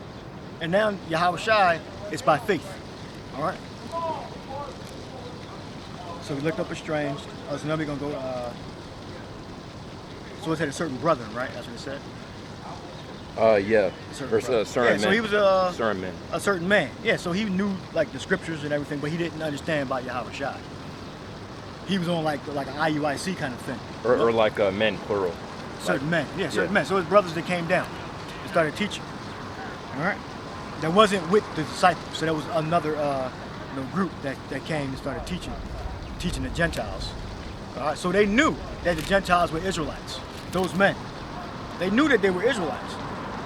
And now Yahweh Shai is by faith. All right? So we looked up estranged. So now we're going to go... so it said a certain brother, right? That's what it said? Yeah. So he was a certain man. A certain man. Yeah, so he knew like the scriptures and everything, but he didn't understand about Yahweh Shai. He was on like an IUIC kind of thing. Or like men, plural. Certain men. Yeah, certain men. So his brothers that came down and started teaching. All right? That wasn't with the disciples. So there was another group that came and started teaching the Gentiles. All right? So they knew that the Gentiles were Israelites. Those men. They knew that they were Israelites.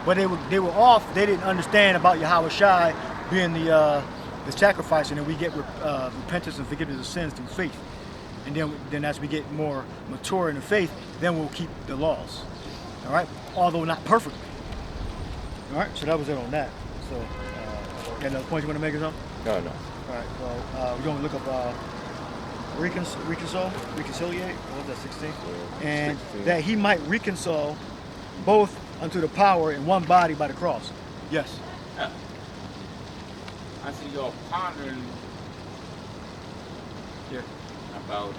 But they were off. They didn't understand about Yahweh Shai being the sacrifice, and then we get repentance and forgiveness of sins through faith. And then as we get more mature in the faith, then we'll keep the laws. All right? Although not perfectly. All right? So that was it on that. So, got another point you want to make or something? No. All right. Well, we're going to look up reconciliate. What was that, 16? And 16. that he might reconcile both unto the power in one body by the cross. Yes. I see y'all pondering about,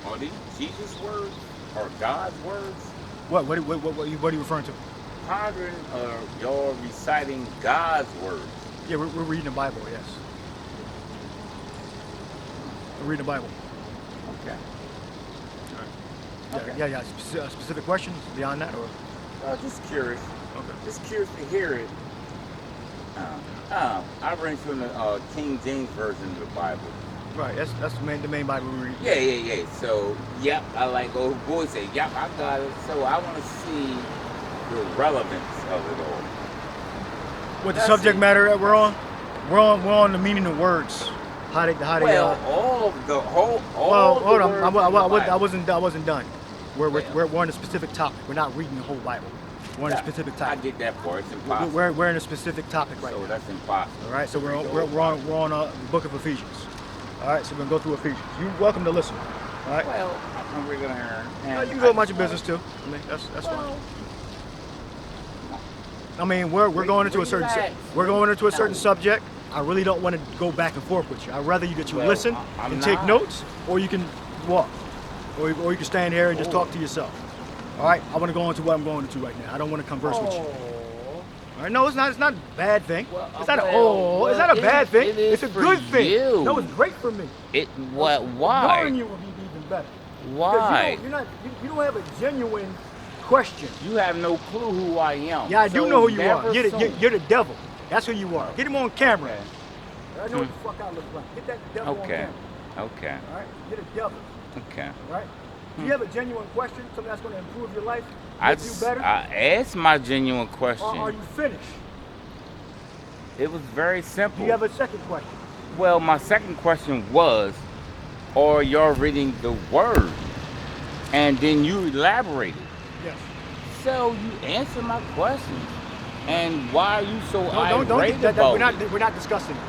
are these Jesus' words or God's words? What are you referring to? Pondering, y'all reciting God's words. Yeah, we're reading the Bible, yes. We're reading the Bible. Okay. All right. Yeah. Specific questions beyond that, or? Just curious. Okay. Just curious to hear it. I read from the King James version of the Bible. Right, that's the main Bible we read. Yeah. So, yep, I like old boy say, yep, I got it. So I want to see the relevance of it all. What the subject matter that we're on? We're on the meaning of words. How they all of the whole. Well, hold on. I Bible. wasn't done. We're on a specific topic. We're not reading the whole Bible. We're on a specific topic. I get that part. It's impossible. We're in a specific topic right now. So that's impossible. All right. So we're on the book of Ephesians. All right. So we're gonna go through Ephesians. You're welcome to listen. All right. Well, I'm gonna learn. No, you can go about your business too. I mean, that's fine. I mean, we're going into a certain subject. I really don't want to go back and forth with you. I'd rather you listen and take notes, or you can walk, or you can stand here and just talk to yourself. All right, I want to go into what I'm going into right now. I don't want to converse with you. All right, no, it's not a bad thing. It's not a bad thing. It's a good thing. You. No, it's great for me. Why? Ignoring you would be even better. Why? Because you don't have a genuine question. You have no clue who I am. Yeah, I do know who you are. never You're the devil. That's who you are. Get him on camera. Okay. I know what the fuck I look like. Get that devil on camera. Okay. All right? You're the devil. Okay. All right? Do you have a genuine question? Something that's going to improve your life? I Make you better? asked my genuine question. Or are you finished? It was very simple. Do you have a second question? Well, my second question was, are y'all reading the word? And then you elaborated. Yes. So you answered my question. And why are you so Don't irate about it? we're not discussing it.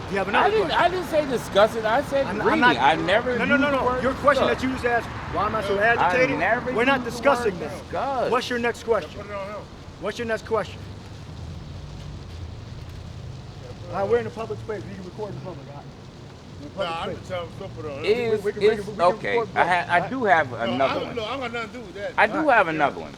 Do you have another question? I didn't say discuss it. I said reading. I never used the No. word Your question discuss. that you just asked, why am I so agitated? We're not used the discussing word this. discuss. What's your next question? What's your next question? All right, we're in a public space. We can record in public. All right? I'm just telling something on It's okay. I do have another one. I got nothing to do with that. I do have another one.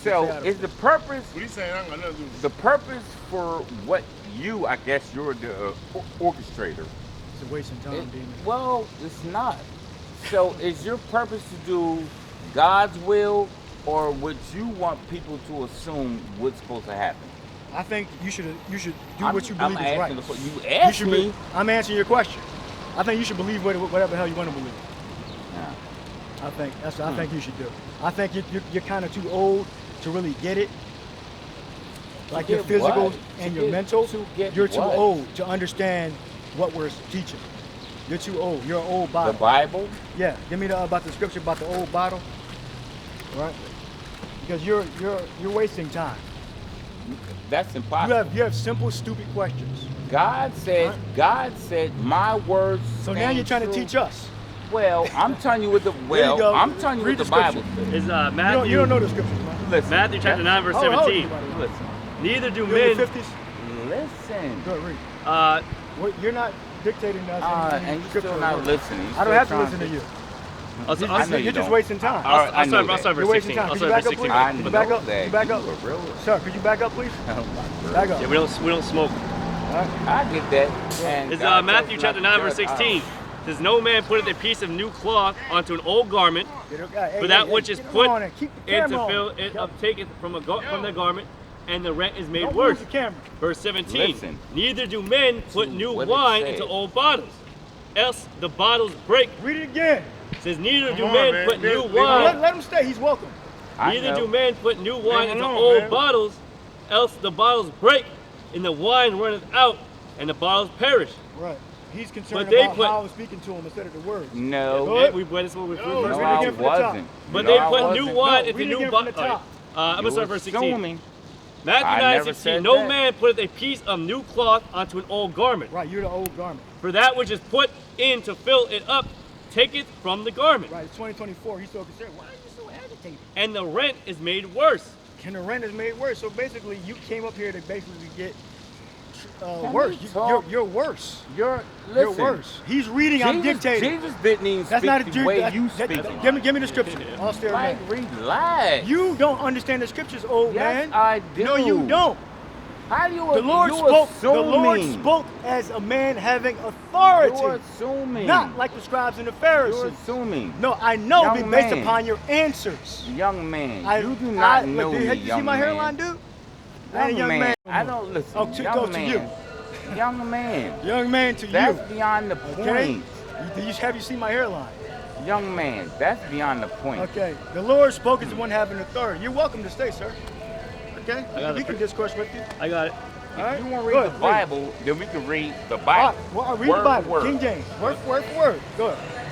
So is the purpose? What are you saying? I got nothing to do with The purpose for what you, I guess you're the orchestrator. It's a waste of time, Demon. Well, it's not. So is your purpose to do God's will or would you want people to assume what's supposed to happen? I think you should do what you believe is right. You asked me. I'm answering your question. I think you should believe whatever the hell you want to believe. Yeah. I think that's what I think you should do. I think you're kind of too old to really get it. Like your physical and your mental, you're too old to understand what we're teaching. You're too old. You're an old bottle. The Bible? Yeah. Give me about the scripture about the old bottle. Right? Because you're wasting time. That's impossible. You have simple, stupid questions. God said my words. So now you're trying to teach us. Well, I'm telling you what the I'm telling you what the Bible says. Is Matthew? You don't know the scriptures, man. Listen. Matthew chapter 9 verse 17. Listen. Neither do You're in men. the 50s? Listen. Go ahead, read. You're not dictating us. And you're still not listening. I don't have to listen to you. You're just wasting time. I'll start You're verse wasting 16. time. I'll Could you start back verse up, please? 16. I Could you know back up? that. Could you back up? You a real- Sir, could you back up, please? Oh, Back up. Yeah, we don't smoke. I get that. And It's God Matthew tells chapter us not 9 to verse judge 16. Says no man putteth a piece of new cloth onto an old garment, Hey, for that which is put keep the camera into on. fill it up taketh from the garment, and the rent is made Don't worse. move the camera. Verse 17. Listen. Neither do men put new what it wine says. into old bottles, else the bottles break. Read it again. Says neither do on, men man. put new Let- wine. Let him stay. He's welcome. Neither know. do men put new wine into on, old man. bottles, else the bottles break, and the wine runneth out, and the bottles perish. Right. He's concerned But they about put- how I'm speaking to him instead of the words. No. Good. We this is what we No, first read it I again from the top. wasn't. But No, they I put wasn't. new wine No, into read it new again bottles. from the top. I'm gonna start verse 16. Assuming. Matthew I 9, never 16. said No that. man putteth a piece of new cloth onto an old garment. Right. You're the old garment. For that which is put in to fill it up, taketh from the garment. Right. It's 2024. He's so concerned. Why are you so agitated? And the rent is made worse. And the rent is made worse. So basically, you came up here to basically get Can worse. we talk? You're worse. You're You're worse. He's reading. I'm dictating. Jesus didn't even That's speak not a the way you that- speak. Give me the scripture. I'll stare Like, at relax. You don't understand the scriptures, old Yes, man. I do. No, you don't. How do you The Lord you spoke. The assuming? Lord spoke as a man having authority, You're assuming. not like the scribes and the You're Pharisees. assuming. No, I know, Young based man. upon your answers. Young man, I, you do not look, know me, Have you young seen my man. hairline, dude? I ain't a Young young man, man. I don't listen. Oh, to young man. you. Young man. Young man to That's you. beyond the Okay? point. Have you seen my hairline? Young man, that's beyond the point. Okay. The Lord spoke as the one having authority. You're welcome to stay, sir. Okay? We can discourse with you. I got it. All right? If you want to Go read ahead, the Bible, then we can read the All Bible. right. Well, I'll read Word the for Bible. word. King James. Word for word. Go ahead.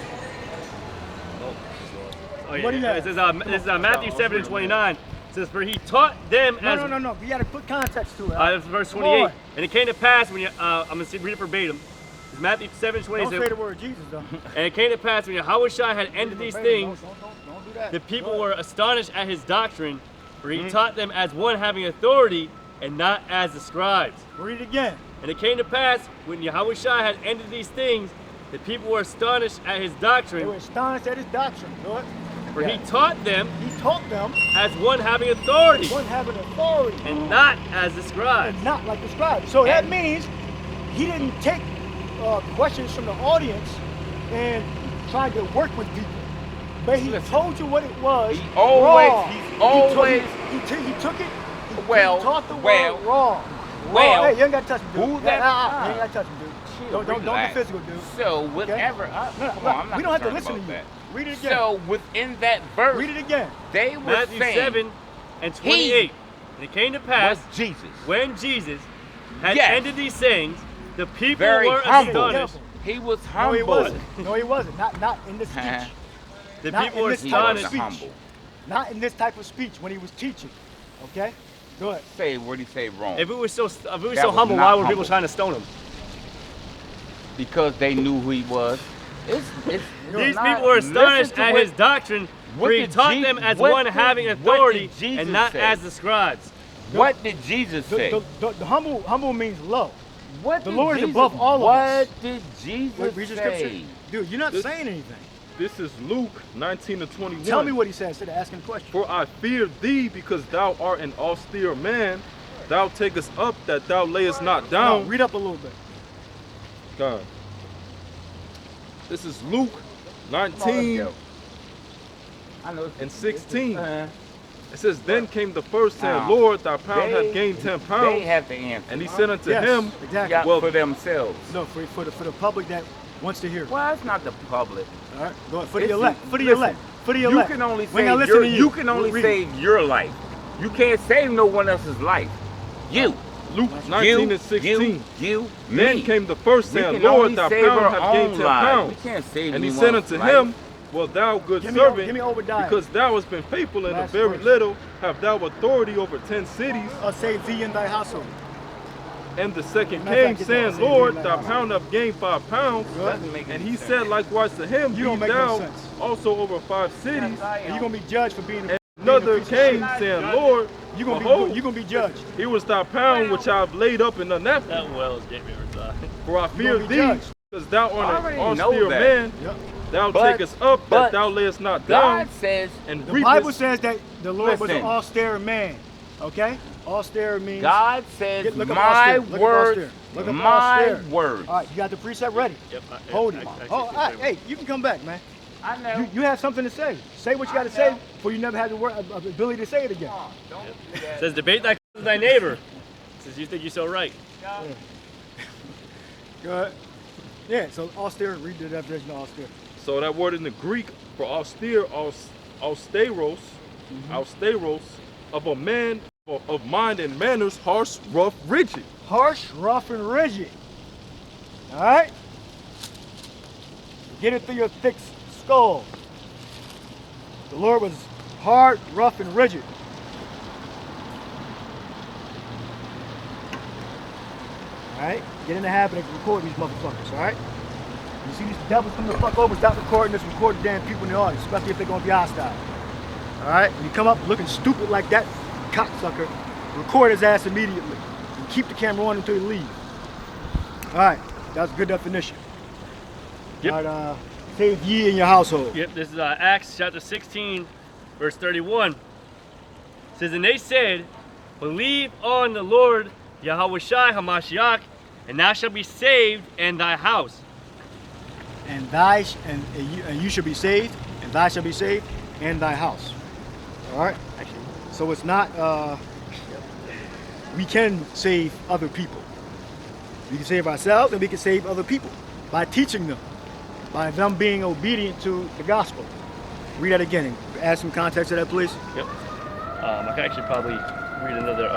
Oh, yeah. What do you have? This is Matthew 7 and 29. It says, for he taught them as... No. We got to put context to it. That's verse Come 28. on. And it came to pass when you, I'm going to read it verbatim. It's Matthew 7 and 20. Don't say the word Jesus, though. And it came to pass when Yahushua had ended these things, Don't do that. the people were astonished at his doctrine, for he taught them as one having authority and not as the scribes. Read it again. And it came to pass when Yahushua had ended these things, the people were astonished at his They were doctrine, astonished at his doctrine. Go ahead. for he taught them He taught them as one having authority one having authority and not as the scribes. and not like the scribes. So that And- means he didn't take questions from the audience and try to work with people. But he told you what it was. He always- raw. he's always- He took it. He Well, taught the well, word raw. well, Hey, you ain't got to touch him, dude. who that- You ain't got to touch him, dude. Chill, Don't relax. get physical, dude. So whatever. No, Come on, I'm not we don't have to concerned listen to about you. that. Read it again. So within that verse, Read it again. they were Matthew saying 7 and 28. And it came to pass was Jesus. when Jesus had Yes. ended these sayings, the people Very were humble. astonished. He was No, humble. he wasn't. No, he wasn't. Not in this speech. The Not people in were this He type of wasn't astonished. speech. humble. Not in this type of speech when he was teaching. Okay? Go ahead. Say what did he say wrong? If it was so was humble, not why were people humble. trying to stone him? Because they knew who he was. It's These not- people were astonished listen to at what- his doctrine, what for he did taught Je- them as what one did- having what did authority Jesus and not say? as the scribes. What did Jesus say? The humble means low. What the did Lord is Jesus, above all of what us. did Jesus Read your scripture. say? Dude, you're not This- saying anything. This is Luke 19 to 21. Tell me what he said instead of asking a question. For I fear thee, because thou art an austere man. Thou takest up that thou layest not No, down. read up a little bit. God. This is Luke 19 I know. and 16. It says, then came the first saying, Now, Lord, thy pound they- hath gained 10 They pounds. have to answer. And he said unto Yes, him, exactly. Yeah, well, for themselves. No, for the public that wants to hear. Well, it's not the public. All right, go ahead. For the It's- elect. For the listen, elect. For the You elect. can only We ain't gotta save listen your, to you you. can only Read it. save your life. You can't save no one else's life. You. Luke You, 19 and 16. You, Then me. came the first We saying, can Lord, only thy save pound our hath gained own 10 lives. pounds. We can't save And he anyone's said unto life. him, well, thou good Give me servant, Obadiah. because thou hast been faithful in a Last very verse. little, have thou authority over 10 cities. Save thee and thy household. And the second Matter of came, fact, saying, get that. Lord, Say thy it pound hath gained 5 pounds. Doesn't make And any he sense. said likewise to him, You be don't make no thou sense. also over 5 cities. And you're gonna be judged for being a Another being a piece of came, shit. saying, Lord, You're gonna behold, be judged. here was thy pound which I have laid up in the net. That well is getting me resigned. For I fear gonna be thee, judged. because thou art an already know austere that. man. Yep. Thou But- takest up but that thou layest not God down, says and The reapest. Bible says that the Lord was an Listen. austere man. Okay? Austere means God says Look up my austere. Look up word, austere. Look up my austere. word. All right, you got the precept ready. Yep. Hold it. I Oh, all see right. it. Hey, you can come back, man. I know. You have something to say. Say what you got to I say know. before you never have the ability to say it again. Don't do that. Says debate thy with thy neighbor. Says you think you're so right. Go ahead. Yeah, so austere, read the definition of austere. So that word in the Greek for austere, austeros, austeros, of a man of mind and manners, harsh, rough, rigid. Harsh, rough, and rigid. All right? Get it through your thick skull. The Lord was hard, rough, and rigid. All right? Get in the habit of recording these motherfuckers, all right? You see these devils come the fuck over, stop recording this, record the damn people in the audience, especially if they're gonna be hostile. All right? When you come up looking stupid like that, cocksucker, record his ass immediately. And keep the camera on until you leave. All right, that's a good definition. Yep. All right, save ye in your household. Yep, this is Acts chapter 16, verse 31. It says, and they said, believe on the Lord Yahushua HaMashiach, and thou shalt be saved and thy house. And you shall be saved, and thou shalt be saved, and thy house. All right. Actually, So it's not. We can save other people. We can save ourselves, and we can save other people by teaching them, by them being obedient to the gospel. Read that again and add some context to that, please. yep. I can actually probably read another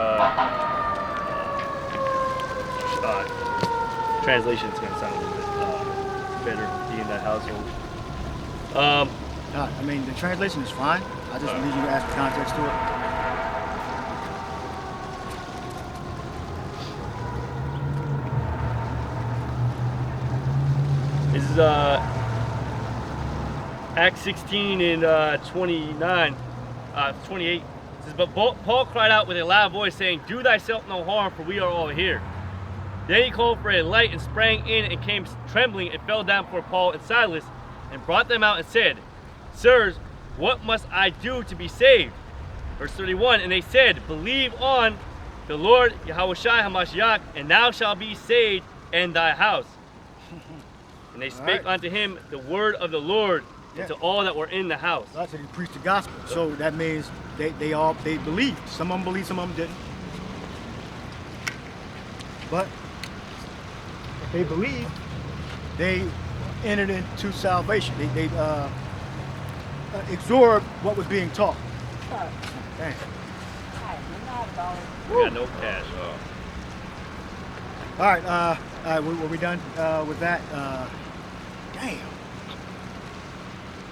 translation. It's going to sound a little bit better, be in that household. I mean, the translation is fine. I just need you to add some context to it. This is Acts 16 and 29, 28. It says, but Paul cried out with a loud voice, saying, do thyself no harm, for we are all here. Then he called for a light and sprang in and came trembling and fell down before Paul and Silas and brought them out and said, sirs, what must I do to be saved? Verse 31, and they said, believe on the Lord Yahushua HaMashiach, and thou shalt be saved and thy house. And they spake right. unto him the word of the Lord, Yeah. and to all that were in the house. That's how he preached the gospel. So that means they believed. Some of them believed, some of them didn't. But if they believed, they entered into salvation. They absorbed what was being taught. Dang. We got no cash. All right, were we done with that? Damn.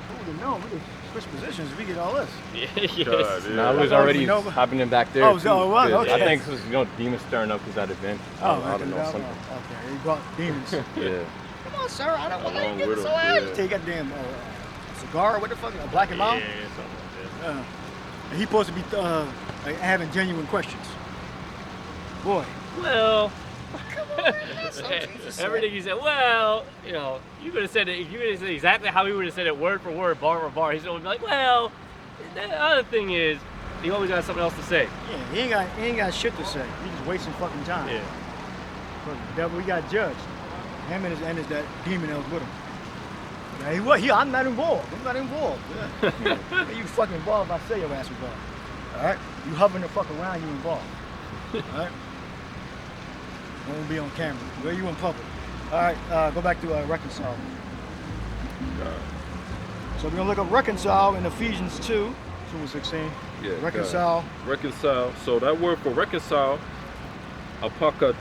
Who would have known? We could switch positions if we get all this. Yes. God, yeah. No, it was I already thought it was happening back there. Oh, so it was? 'cause I Okay. think it was, demons stirring up because that event. I don't know, something. Okay, he brought demons. Yeah. Come on, sir. I don't want to Along get with so him, agitated. yeah. Take that damn cigar. What the fuck? A black and Yeah, mild? something like And he supposed to be like, having genuine questions. Boy. that. Well, Something to say. everything you said, well, you know, you could have said it, you could have said exactly how he would have said it word for word, bar for bar. He's always be like, well, the other thing is, he always got something else to say. Yeah, he ain't got shit to say. He just wasting fucking time. Yeah. But the devil, he got judged. Him and his that demon that was with him. Yeah, I'm not involved. I'm not involved. Yeah. You fucking involved if I say your ass was involved. All right? You hovering the fuck around, you involved. All right? Won't be on camera. Where you in public? All right, go back to reconcile. So we're gonna look up reconcile in Ephesians 2:16. Yeah, Reconcile. Reconcile. So that word for reconcile, apoka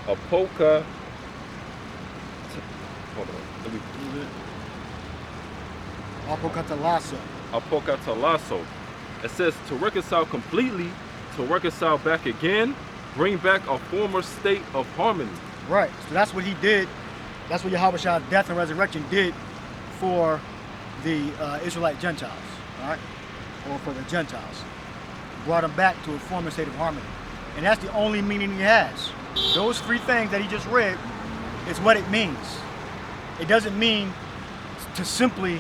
apoka. Hold on. Let me prove it. Apokatalasso. Apokatalasso. It says to reconcile completely, to reconcile back again, bring back a former state of harmony. Right. So that's what he did. That's what Yahweh Shah's death and resurrection did for the Israelite Gentiles. All right? Or for the Gentiles. Brought them back to a former state of harmony. And that's the only meaning he has. Those three things that he just read is what it means. It doesn't mean to simply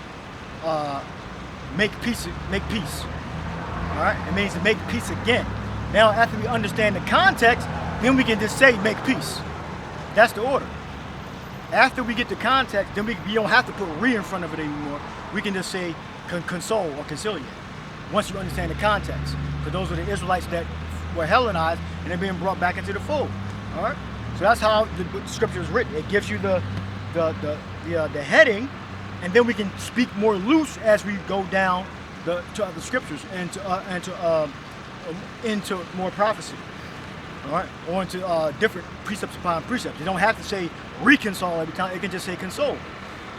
make peace. All right? It means to make peace again. Now, after we understand the context, then we can just say make peace. That's the order. After we get the context, then we don't have to put re in front of it anymore. We can just say console or conciliate. Once you understand the context, because those were the Israelites that were Hellenized and they're being brought back into the fold. All right. So that's how the scripture is written. It gives you the heading, and then we can speak more loose as we go down to other scriptures and into more prophecy. All right, or into different precepts upon precepts. You don't have to say reconcile every time. It can just say console.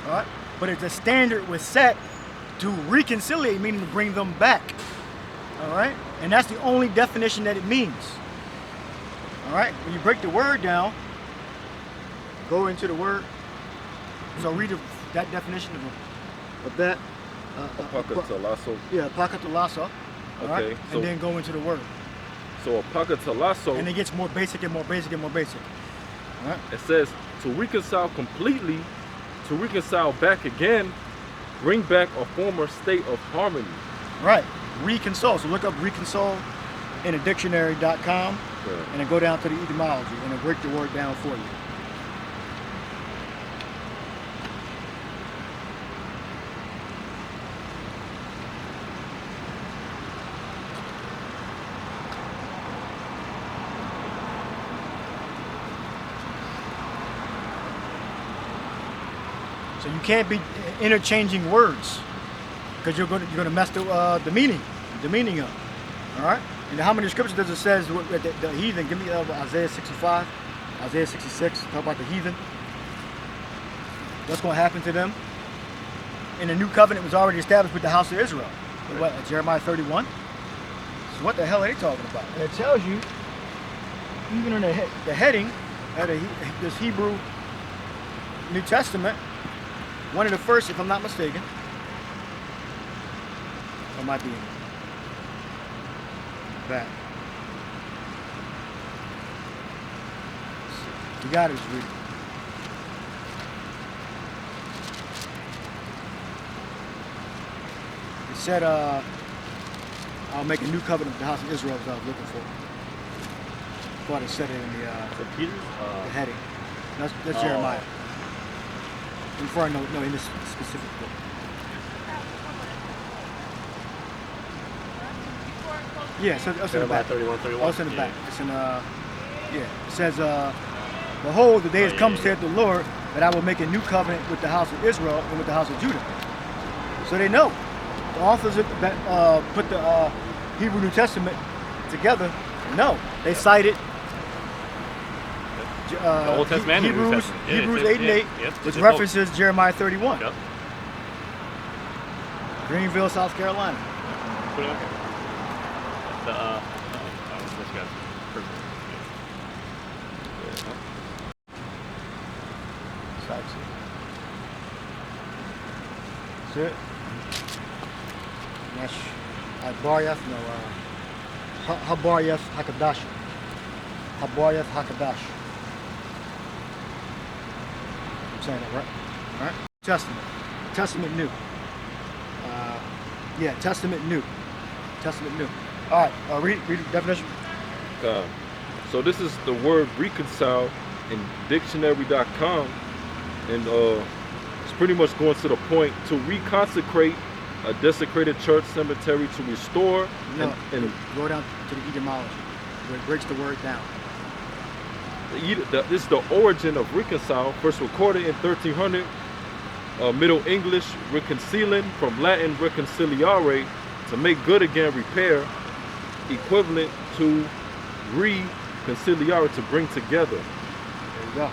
All right, but if the standard was set to reconciliate, meaning to bring them back. All right, and that's the only definition that it means. All right, when you break the word down, go into the word. So read that definition of that. Apokatalasso. Yeah, apokatalasso. All right, Okay, and then go into the word. So apokatalasso. And it gets more basic and more basic and more basic. All right? It says to reconcile completely, to reconcile back again, bring back a former state of harmony. Right. Reconcile. So look up reconcile in a dictionary.com and then go down to the etymology and then break the word down for you. So you can't be interchanging words because you're going to mess the meaning up. All right. And how many scriptures does it says the heathen? Give me Isaiah 65, Isaiah 66. Talk about the heathen. What's going to happen to them? And the new covenant was already established with the house of Israel. What, Jeremiah 31. So what the hell are they talking about? And it tells you, even in the heading of this Hebrew New Testament. One of the first, if I'm not mistaken, or might be back. You got it, just read it. It said, I'll make a new covenant with the house of Israel as I was looking for. Thought it said it in the heading. That's Jeremiah. Before I know in this specific book. Yeah, so it's in the back. 31. Oh, it's in the back. It's in it says, behold, the day has come, saith the Lord, that I will make a new covenant with the house of Israel and with the house of Judah. So they know. The authors that put the Hebrew New Testament together, no. They cited the Old Testament and Hebrews, New Testament. Yeah, Hebrews 8 and 8, which references Jeremiah 31. Yep. Greenville, South Carolina. Put it up here. That's it. That's Habaryath, Habaryath Hakadash. Habaryath Hakadash. I'm saying that right? All right. Testament. Testament New. Testament New. Testament New. All right. Read the definition. So this is the word reconcile in dictionary.com, and it's pretty much going to the point to reconsecrate a desecrated church cemetery to restore No, and go down to the etymology, where it breaks the word down. this is the origin of reconcile, first recorded in 1300, Middle English, reconciling, from Latin reconciliare, to make good again, repair, equivalent to reconciliare, to bring together. There you go.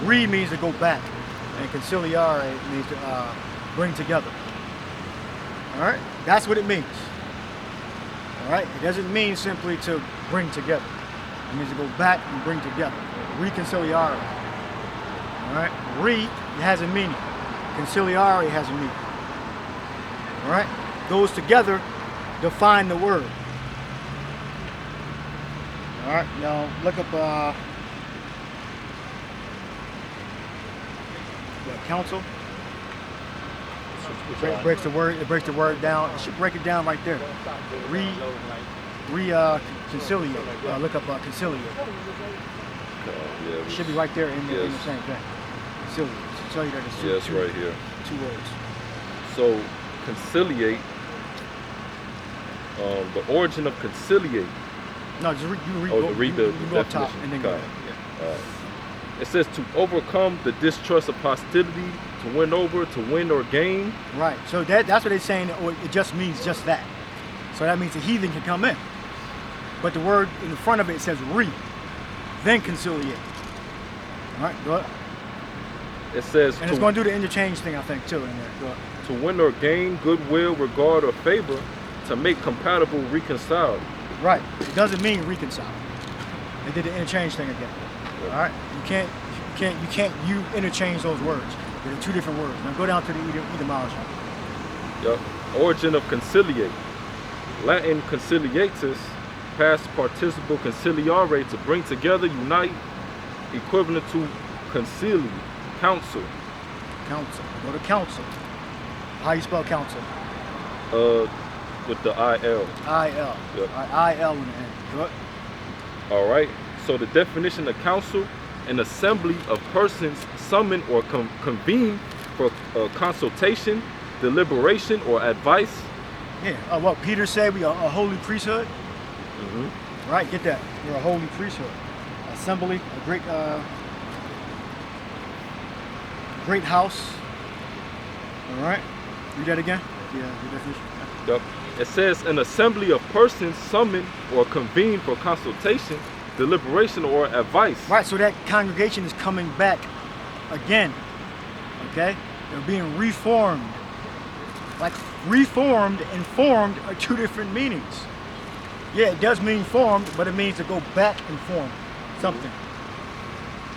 Re means to go back, and conciliare means to bring together. All right, that's what it means. All right, it doesn't mean simply to bring together. It means to go back and bring together. Reconciliare. All right, re has a meaning. Conciliare has a meaning. All right, those together define the word. All right, now look up council. It breaks the word. It breaks the word down. It should break it down right there. Conciliate. Look up conciliate. It should be right there in the same thing. Conciliate. To tell you that it's Yes, right here. 2 words. So conciliate. The origin of conciliate. No, just read the you go up top definition. and then go. Got it. Yeah. It says to overcome the distrust of hostility, to win over, to win or gain. Right. So that's what they're saying. It just means just that. So that means the heathen can come in. But the word in the front of it says re, then conciliate. All right. Go ahead. It says And it's going to do the interchange thing, I think, too, in there. Go ahead. to win or gain goodwill, regard, or favor, to make compatible, reconciled. Right. It doesn't mean reconcile. They did the interchange thing again. Yep. All right. You can't interchange those words. They're 2 different words. Now go down to the etymology. Yep. Origin of conciliate. Latin conciliatus, past participle conciliare, to bring together, unite, equivalent to concili, counsel. Council. Go to council. How you spell council? With the I-L. I-L. Yep. I-L in the end. Good. All right. So the definition of council, an assembly of persons summoned or convened for consultation, deliberation, or advice. Yeah. What Peter said, we are a holy priesthood. Mm-hmm. Right. Get that. We're a holy priesthood. Assembly. A great house. All right. Read that again. Yeah. The definition. Yep. It says an assembly of persons summoned or convened for consultation, deliberation, or advice. Right, so that congregation is coming back again. Okay? They're being reformed. Like reformed and formed are 2 different meanings. Yeah, it does mean formed, but it means to go back and form something.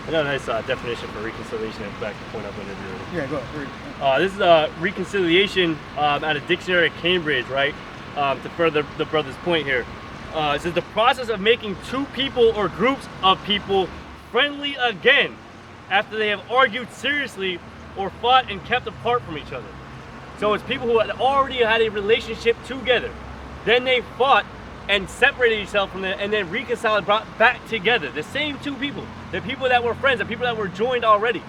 Another nice definition for reconciliation. And back to point up whenever you're ready. Yeah, go ahead. This is reconciliation out of Dictionary of Cambridge, right? To further the brother's point here. It says the process of making 2 people or groups of people friendly again after they have argued seriously or fought and kept apart from each other. So it's people who had already had a relationship together. Then they fought and separated each other from them and then reconciled and brought back together. The same 2 people. The people that were friends, the people that were joined already.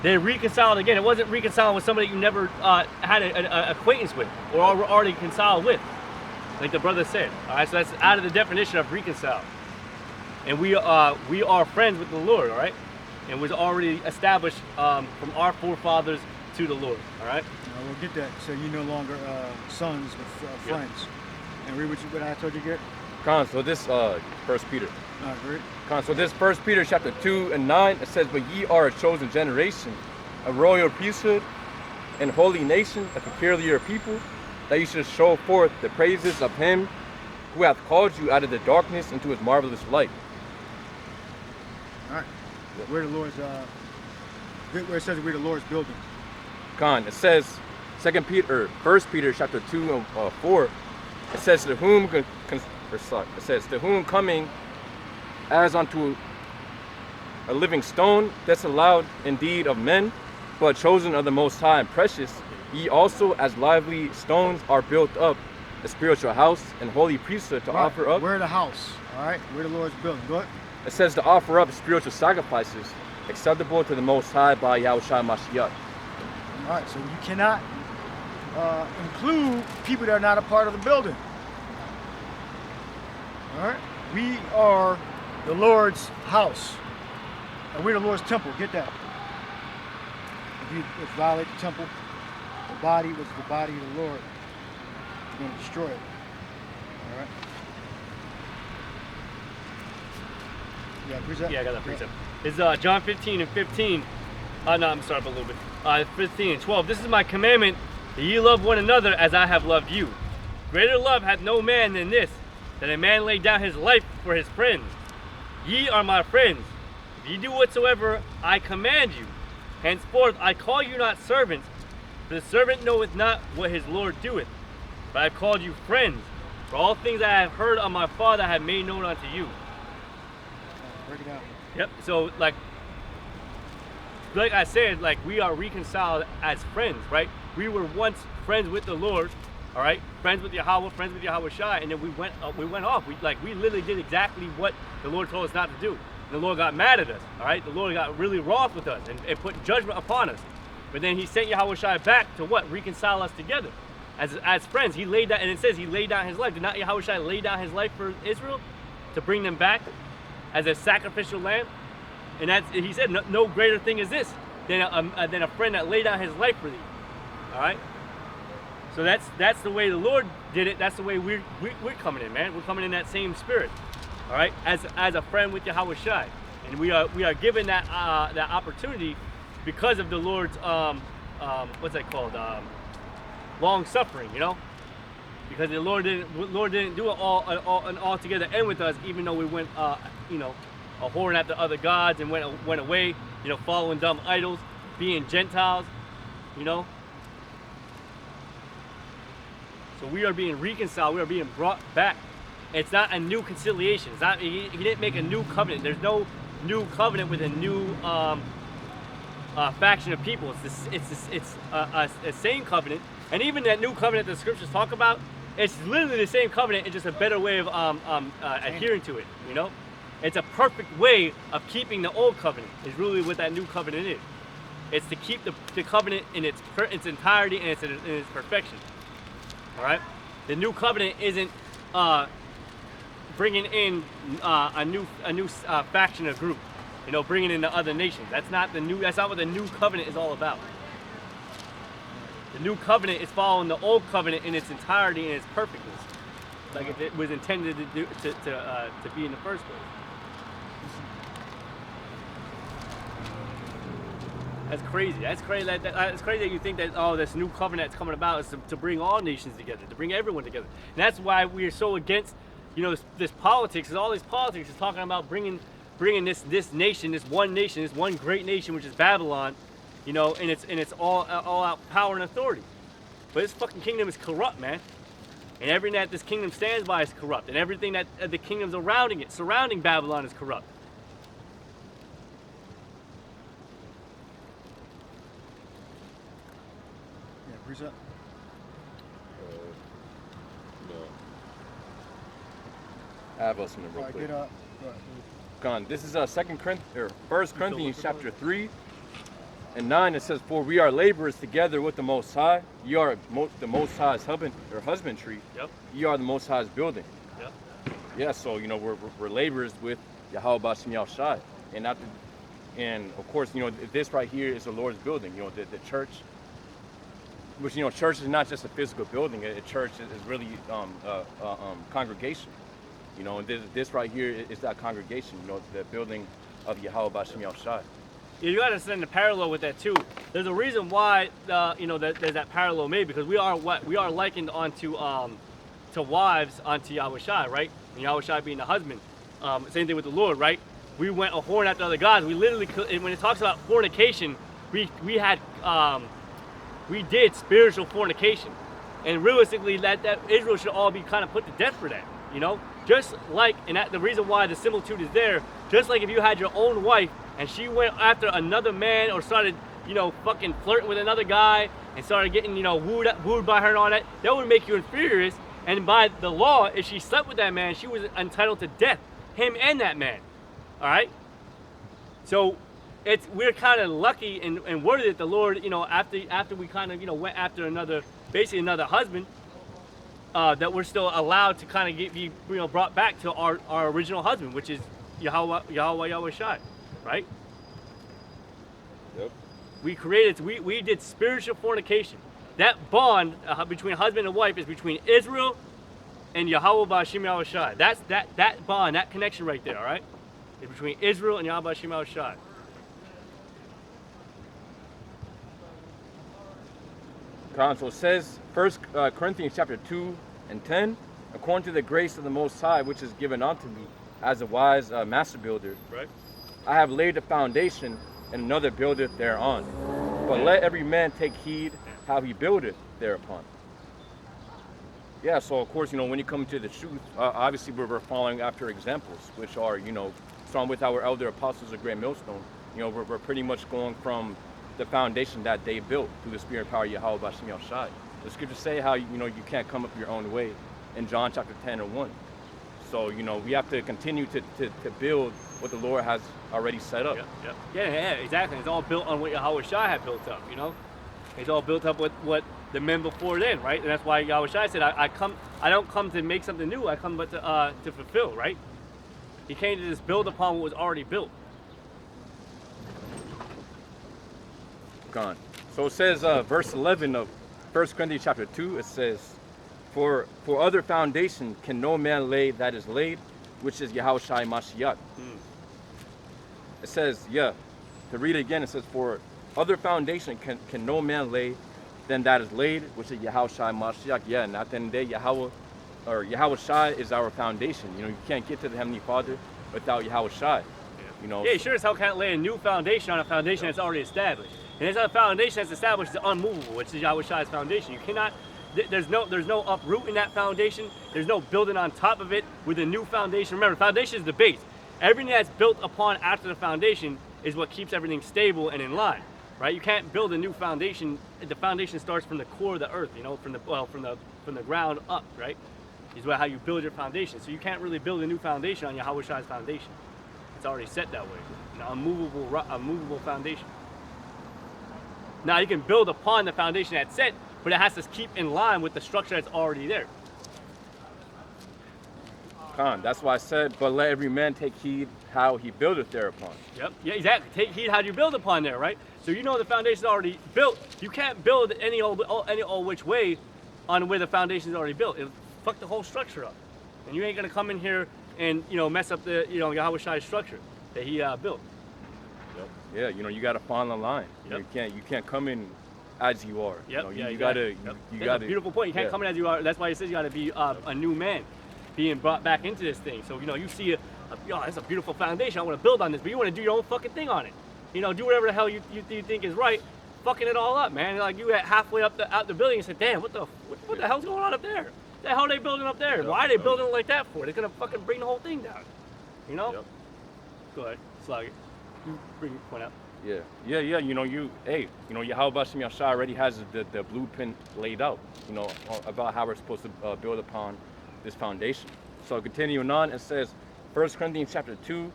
They reconciled again. It wasn't reconciling with somebody you never had an acquaintance with or already reconciled with. Like the brother said. All right, so that's out of the definition of reconcile. And we are friends with the Lord, all right? And was already established from our forefathers to the Lord, all right? We'll get that. So you're no longer sons but friends. And read what I told you to get. Con, so this 1 Peter. Great. Con, so this 1 Peter chapter 2 and 9, it says, but ye are a chosen generation, a royal priesthood, and holy nation, a peculiar people, that you should show forth the praises of him who hath called you out of the darkness into his marvelous light. All right. Where the Lord's where it says we're the Lord's building. Con, it says 1 Peter chapter 2 and 4, it says to whom coming as unto a living stone, disallowed indeed of men, but chosen of the Most High and precious, ye also as lively stones are built up a spiritual house and holy priesthood to offer up. We're the house. All right. We're the Lord's building. Go ahead. It says to offer up spiritual sacrifices acceptable to the Most High by Yahushua Mashiach. All right, so you cannot include people that are not a part of the building. All right, we are the Lord's house, and we're the Lord's temple. Get that? If you violate the temple, the body was the body of the Lord. You're going to destroy it. All right. Yeah, precept? Yeah, I got that precept. It's John 15 and 15. No, I'm sorry up a little bit. 15 and 12. This is my commandment, that ye love one another as I have loved you. Greater love hath no man than this, that a man lay down his life for his friends. Ye are my friends, if ye do whatsoever I command you. Henceforth I call you not servants, for the servant knoweth not what his Lord doeth. But I have called you friends, for all things I have heard of my Father I have made known unto you. Break it down. Yep. So like I said, like we are reconciled as friends, right? We were once friends with the Lord, all right? Friends with Yahweh, friends with Yahweh Shai, and then we went off. We literally did exactly what the Lord told us not to do. And the Lord got mad at us, all right? The Lord got really wroth with us and put judgment upon us. But then He sent Yahweh Shai back to what? Reconcile us together as friends. He laid down, and it says He laid down His life. Did not Yahweh Shai lay down His life for Israel to bring them back as a sacrificial lamb? And He said, no greater thing is this than a friend that laid down his life for thee. All right. So that's the way the Lord did it. That's the way we're coming in, man. We're coming in that same spirit. All right, as a friend with Yahweh Shai, and we are given that opportunity because of the Lord's what's that called? Long suffering, you know. Because the Lord didn't do it all together and with us, even though we went a whoring after other gods and went away, following dumb idols, being Gentiles, So we are being reconciled. We are being brought back. It's not a new conciliation. It's not. He didn't make a new covenant. There's no new covenant with a new faction of people. It's a same covenant. And even that new covenant the scriptures talk about, it's literally the same covenant. It's just a better way of adhering to it. It's a perfect way of keeping the old covenant. Is really what that new covenant is. It's to keep the covenant in its entirety and its perfection. All right. The new covenant isn't bringing in a new faction or group. Bringing in the other nations. That's not what the new covenant is all about. The new covenant is following the old covenant in its entirety and its perfectness, like it was intended to be in the first place. That's crazy. That's crazy. It's crazy that you think that this new covenant that's coming about is to bring all nations together, to bring everyone together. And that's why we are so against, this politics. Because all this politics is talking about bringing this nation, this one great nation, which is Babylon, and it's all out power and authority. But this fucking kingdom is corrupt, man. And everything that this kingdom stands by is corrupt, and everything that the kingdoms surrounding Babylon is corrupt. Precept? No. I have something real All right, quick. get up. Gone. This is 1 Corinthians chapter 3 and 9. It says, "For we are laborers together with the Most High. Ye are the Most High's husbandry. Yep. Ye are the Most High's building." Yep. Yeah. So we're laborers with Yahweh Bashem Yahushai, and of course this right here is the Lord's building. The church. Which church is not just a physical building. A church is really congregation. And this right here is that congregation. The building of Yahweh Bashem Yahushai. You got to understand the parallel with that too. There's a reason why there's that parallel made, because we are likened onto to wives onto Yahweh Shai, right? And Yahweh Shai being the husband. Same thing with the Lord, right? We went a whoring after other gods. We literally, when it talks about fornication, we did spiritual fornication, and realistically, that Israel should all be kind of put to death for that. Just like, and the reason why the similitude is there, just like if you had your own wife and she went after another man or started, fucking flirting with another guy and started getting, wooed by her and all that would make you inferior. And by the law, if she slept with that man, she was entitled to death, him and that man. All right. So we're kind of lucky and worthy that the Lord, after we kind of, went after basically another husband, that we're still allowed to kind of be brought back to our original husband, which is Yahweh Shai, right? Yep. We did spiritual fornication. That bond between husband and wife is between Israel and Yahweh Ba'ashim Yahweh Shai. That's that bond, that connection right there, all right? It's between Israel and Yahweh Ba'ashim Yahweh Shai. So it says, 1 Corinthians chapter 2 and 10, according to the grace of the Most High, which is given unto me as a wise master builder, Right. I have laid the foundation, and another buildeth thereon. But let every man take heed how he buildeth thereupon. Yeah, so of course, when you come to the truth, obviously we're following after examples, which are, from with our elder apostles of Great Millstone. We're pretty much going from the foundation that they built through the spirit and power of Yahweh Ba'ashim Yahweh Shai. The scriptures say how, you can't come up your own way in John chapter 10 and 1. So, we have to continue to build what the Lord has already set up. Yeah, exactly. It's all built on what Yahweh Shai had built up, It's all built up with what the men before then, right? And that's why Yahweh Shai said, I don't come to make something new, I come but to fulfill, right? He came to just build upon what was already built. Gone. So it says, verse 11 of 1 Corinthians chapter 2, it says, For other foundation can no man lay that is laid, which is Yahweh Shai Mashiach. It says, to read it again, it says, for other foundation can no man lay than that is laid, which is Yahweh Shai Mashiach. Yeah, and at the end of the day, Yahweh Shai is our foundation. You can't get to the Heavenly Father without Yahweh Shai. Yeah, sure as hell can't lay a new foundation on a foundation that's already established. And it's a foundation that's established is unmovable, which is Yahweh Shai's foundation. You cannot, there's no uprooting that foundation. There's no building on top of it with a new foundation. Remember, foundation is the base. Everything that's built upon after the foundation is what keeps everything stable and in line, right? You can't build a new foundation. The foundation starts from the core of the earth, from the ground up, right? Is how you build your foundation. So you can't really build a new foundation on Yahweh Shai's foundation. It's already set that way, an unmovable foundation. Now you can build upon the foundation that's set, but it has to keep in line with the structure that's already there. That's why I said, but let every man take heed how he buildeth thereupon. Yep. Yeah, exactly. Take heed how you build upon there, right? So the foundation's already built. You can't build any old which way on where the foundation's already built. It'll fuck the whole structure up, and you ain't gonna come in here and mess up the Yahweh Shai's structure that he built. Yeah, you got to find the line. Yep. You can't come in as you are. Yep. You gotta. That's a beautiful point. You can't come in as you are. That's why he says you got to be a new man, being brought back into this thing. So you see, that's a beautiful foundation. I want to build on this, but you want to do your own fucking thing on it. Do whatever the hell you think is right, fucking it all up, man. Like you get halfway out the building and say, damn, what the hell's going on up there? The hell are they building up there? Why are they building it like that for? They're gonna fucking bring the whole thing down. Yep. Go ahead, slug it. You bring your point out. Yeah. Yahweh Ba'ashim Yahweh Shai already has the blueprint laid out, about how we're supposed to build upon this foundation. So continuing on, it says, 1 Corinthians chapter 2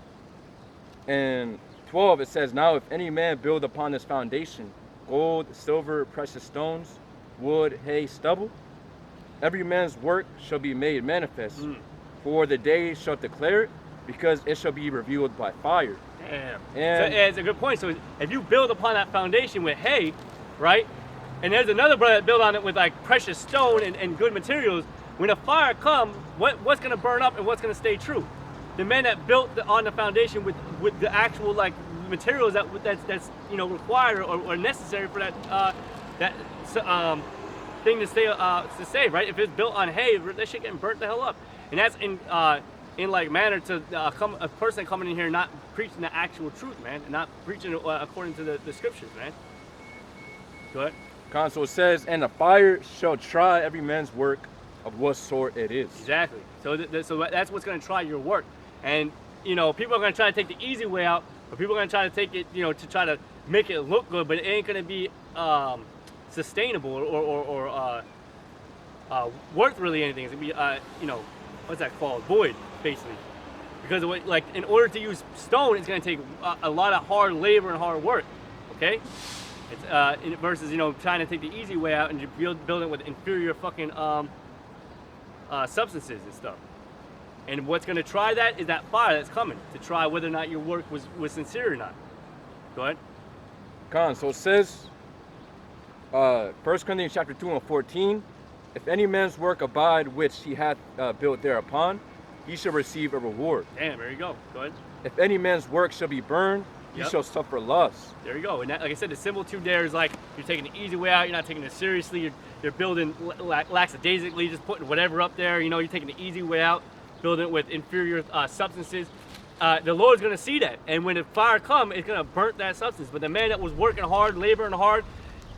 and 12, it says, now if any man build upon this foundation, gold, silver, precious stones, wood, hay, stubble, every man's work shall be made manifest, for the day shall declare it, because it shall be revealed by fire. Damn. And so it's a good point. So if you build upon that foundation with hay, right, and there's another brother that built on it with like precious stone and good materials, when a fire comes, what's going to burn up and what's going to stay true? The men that built on the foundation with the actual like materials that's required or necessary for that thing to stay, right? If it's built on hay, that shit getting burnt the hell up, and that's in like manner to a person coming in here not preaching the actual truth, man, and not preaching according to the scriptures, man. Go ahead. So it says, and the fire shall try every man's work of what sort it is. Exactly. So that's what's going to try your work, and people are going to try to take the easy way out, or people are going to try to take it, to try to make it look good, but it ain't going to be sustainable or worth really anything. It's going to be, what's that called? Void, basically. Because like in order to use stone, it's going to take a lot of hard labor and hard work. Okay, it's versus trying to take the easy way out and just building it with inferior fucking substances and stuff. And what's going to try that is that fire that's coming to try whether or not your work was sincere or not. Go ahead. Khan, so it says, 1 Corinthians chapter 2 and 14, if any man's work abide which he hath built thereupon, he shall receive a reward. Damn, there you go. Go ahead. If any man's work shall be burned, he shall suffer loss. There you go. And that, like I said, the similitude there is like you're taking the easy way out. You're not taking it seriously. You're building lackadaisically, just putting whatever up there. You're taking the easy way out, building it with inferior substances. The Lord's going to see that. And when the fire comes, it's going to burn that substance. But the man that was working hard, laboring hard,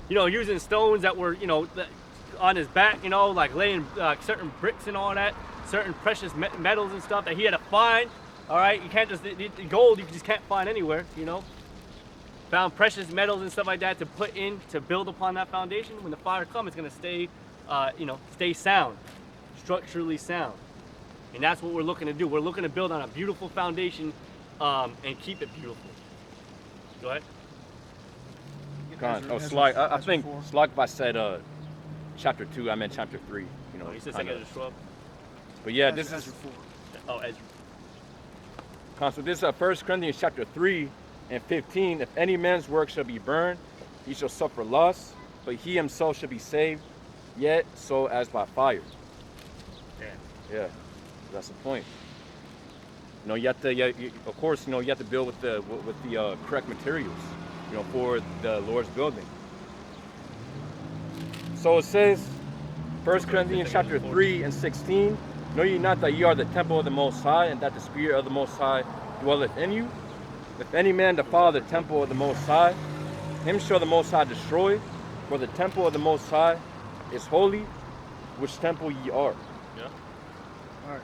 using stones that were, on his back, like laying certain bricks and all that, certain precious metals and stuff that he had to find. All right, you can't just gold. You just can't find anywhere. Found precious metals and stuff like that to put in to build upon that foundation. When the fire comes, it's gonna stay, stay sound, structurally sound, and that's what we're looking to do. We're looking to build on a beautiful foundation and keep it beautiful. Go ahead. I think Slug, if I said chapter 2, I meant chapter 3. You said second Ezra 12. But yeah, this is Ezra 4. Oh, Ezra. So this is 1 Corinthians chapter 3 and 15. If any man's work shall be burned, he shall suffer loss, but he himself shall be saved, yet so as by fire. Yeah, that's the point. You have to, of course, you have to build with the correct materials, for the Lord's building. So it says, 1 Corinthians chapter 3 and 16. Know ye not that ye are the temple of the Most High, and that the Spirit of the Most High dwelleth in you? If any man defile the temple of the Most High, him shall the Most High destroy, for the temple of the Most High is holy, which temple ye are. Yeah. All right,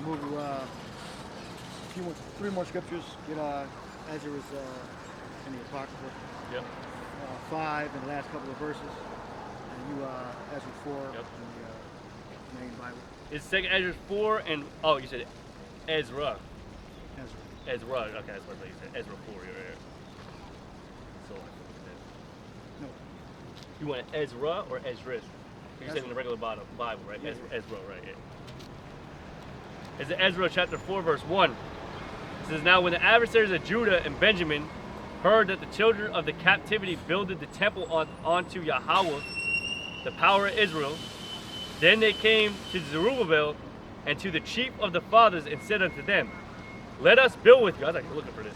move to 3 more scriptures. Get Ezra's in the Apocrypha. Yep. 5 and the last couple of verses. And you Ezra 4 Yep. in the main Bible. It's second Ezra 4 and you said Ezra. Ezra. Okay, that's what you said. Ezra 4. You're right. So. No. You want Ezra or Ezris? You said in the regular Bible, right? Yeah. Ezra, right? Yeah. It's Ezra chapter 4, verse 1. It says, now when the adversaries of Judah and Benjamin heard that the children of the captivity builded the temple onto Yahweh, the power of Israel, then they came to Zerubbabel and to the chief of the fathers and said unto them, let us build with you. I was actually looking for this.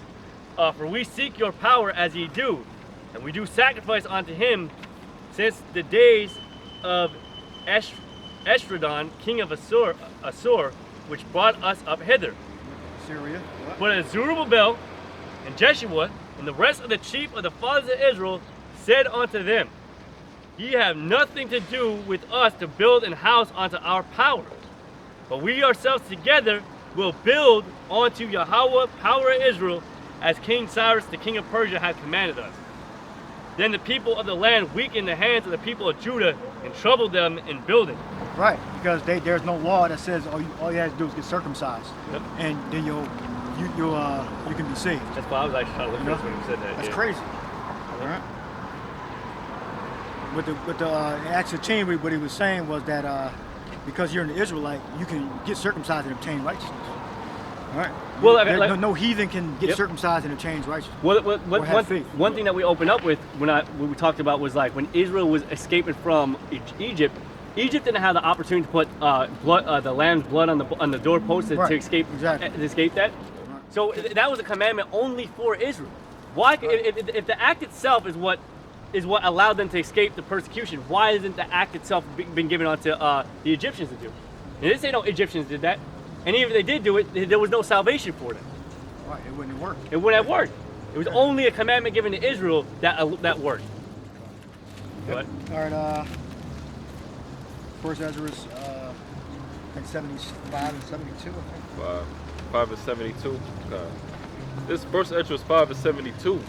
For we seek your power as ye do, and we do sacrifice unto him since the days of Esdras, king of Assur, which brought us up hither. Syria. What? But as Zerubbabel and Jeshua and the rest of the chief of the fathers of Israel said unto them, ye have nothing to do with us to build an house unto our power, but we ourselves together will build unto Yahweh, power of Israel, as King Cyrus, the king of Persia, hath commanded us. Then the people of the land weakened the hands of the people of Judah and troubled them in building. Right, because there's no law that says all you have to do is get circumcised, and then you can be saved. That's why I was actually trying to look at this when you said that. That's crazy. All right. With the Acts of 10, what he was saying was that because you're an Israelite, you can get circumcised and obtain righteousness. All right. Well, no heathen can get circumcised and obtain righteousness. One thing that we opened up with when we talked about was like when Israel was escaping from Egypt. Egypt didn't have the opportunity to put the lamb's blood on the doorpost to escape that. Right. So that was a commandment only for Israel. Why? Right. If the act itself is what allowed them to escape the persecution, why isn't the act itself been given onto the Egyptians to do? And they say no Egyptians did that, and even if they did do it, there was no salvation for them. Right, it wouldn't have worked. It wouldn't have worked. It was only a commandment given to Israel that worked. Yep. All right. First Ezra's, I think 75 and 72. I think. 5 and 72. God. This first Ezra 5 and 72.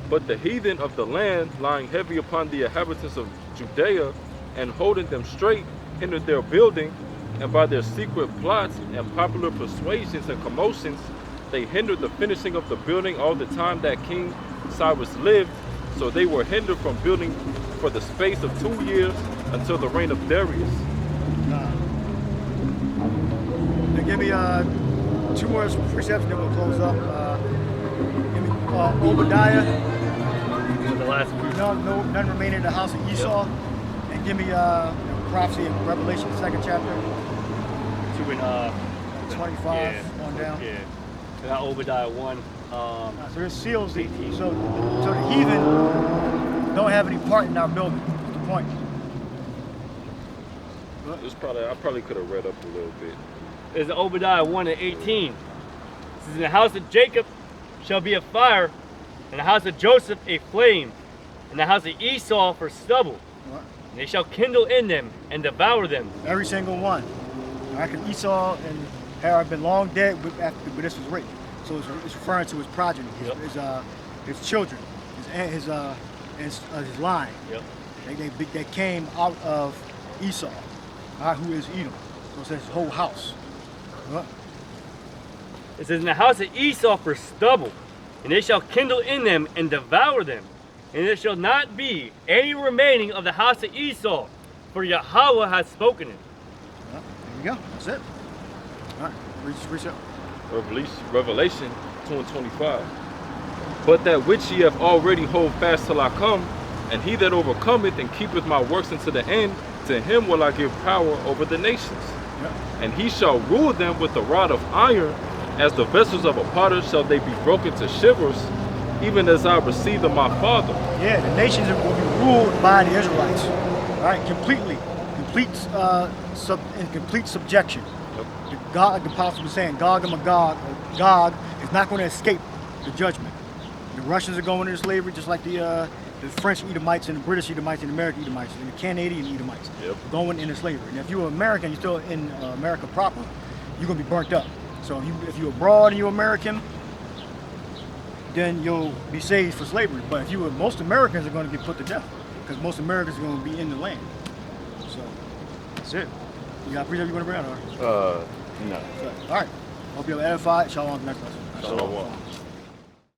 But the heathen of the land, lying heavy upon the inhabitants of Judea, and holding them straight, hindered their building, and by their secret plots and popular persuasions and commotions, they hindered the finishing of the building all the time that King Cyrus lived. So they were hindered from building for the space of 2 years until the reign of Darius. Now give me 2 more precepts, then we'll close up. Give me Obadiah. The last No, none remain in the house of Esau. And give me prophecy in Revelation 2nd chapter, 25 on down. Yeah. I got Obadiah 1. So there's seals. So the heathen don't have any part in our building. That's the point. I probably could have read up a little bit. There's Obadiah 1 and 18. It says, in the house of Jacob shall be a fire, in the house of Joseph a flame, in the house of Esau for stubble. What? And they shall kindle in them and devour them. Every single one. Because Esau and Hagar have been long dead after this was written. So it's referring to his progeny, his children, his line. Yep. They came out of Esau, who is Edom. So it says his whole house. What? It says, in the house of Esau for stubble, and they shall kindle in them and devour them. And there shall not be any remaining of the house of Esau, for Yahweh hath spoken it. Well, there you go. That's it. All right. Reach up. Revelation 2 and 25. But that which ye have already hold fast till I come, and he that overcometh and keepeth my works unto the end, to him will I give power over the nations. Yep. And he shall rule them with the rod of iron, as the vessels of a potter shall they be broken to shivers, even as I received of my Father. Yeah, the nations will be ruled by the Israelites. All right, completely, in complete subjection. God, the apostle was saying, Gog and Magog, Gog is not going to escape the judgment. The Russians are going into slavery just like the French Edomites and the British Edomites and the American Edomites and the Canadian Edomites going into slavery. And if you're American, you're still in America proper, you're going to be burnt up. So if you're abroad and you're American, then you'll be saved for slavery. But if most Americans are going to get put to death because most Americans are going to be in the land. So that's it. You got a precept you want to bring out? No. All right. Hope you're edified. Shalom. Next lesson. Shalom.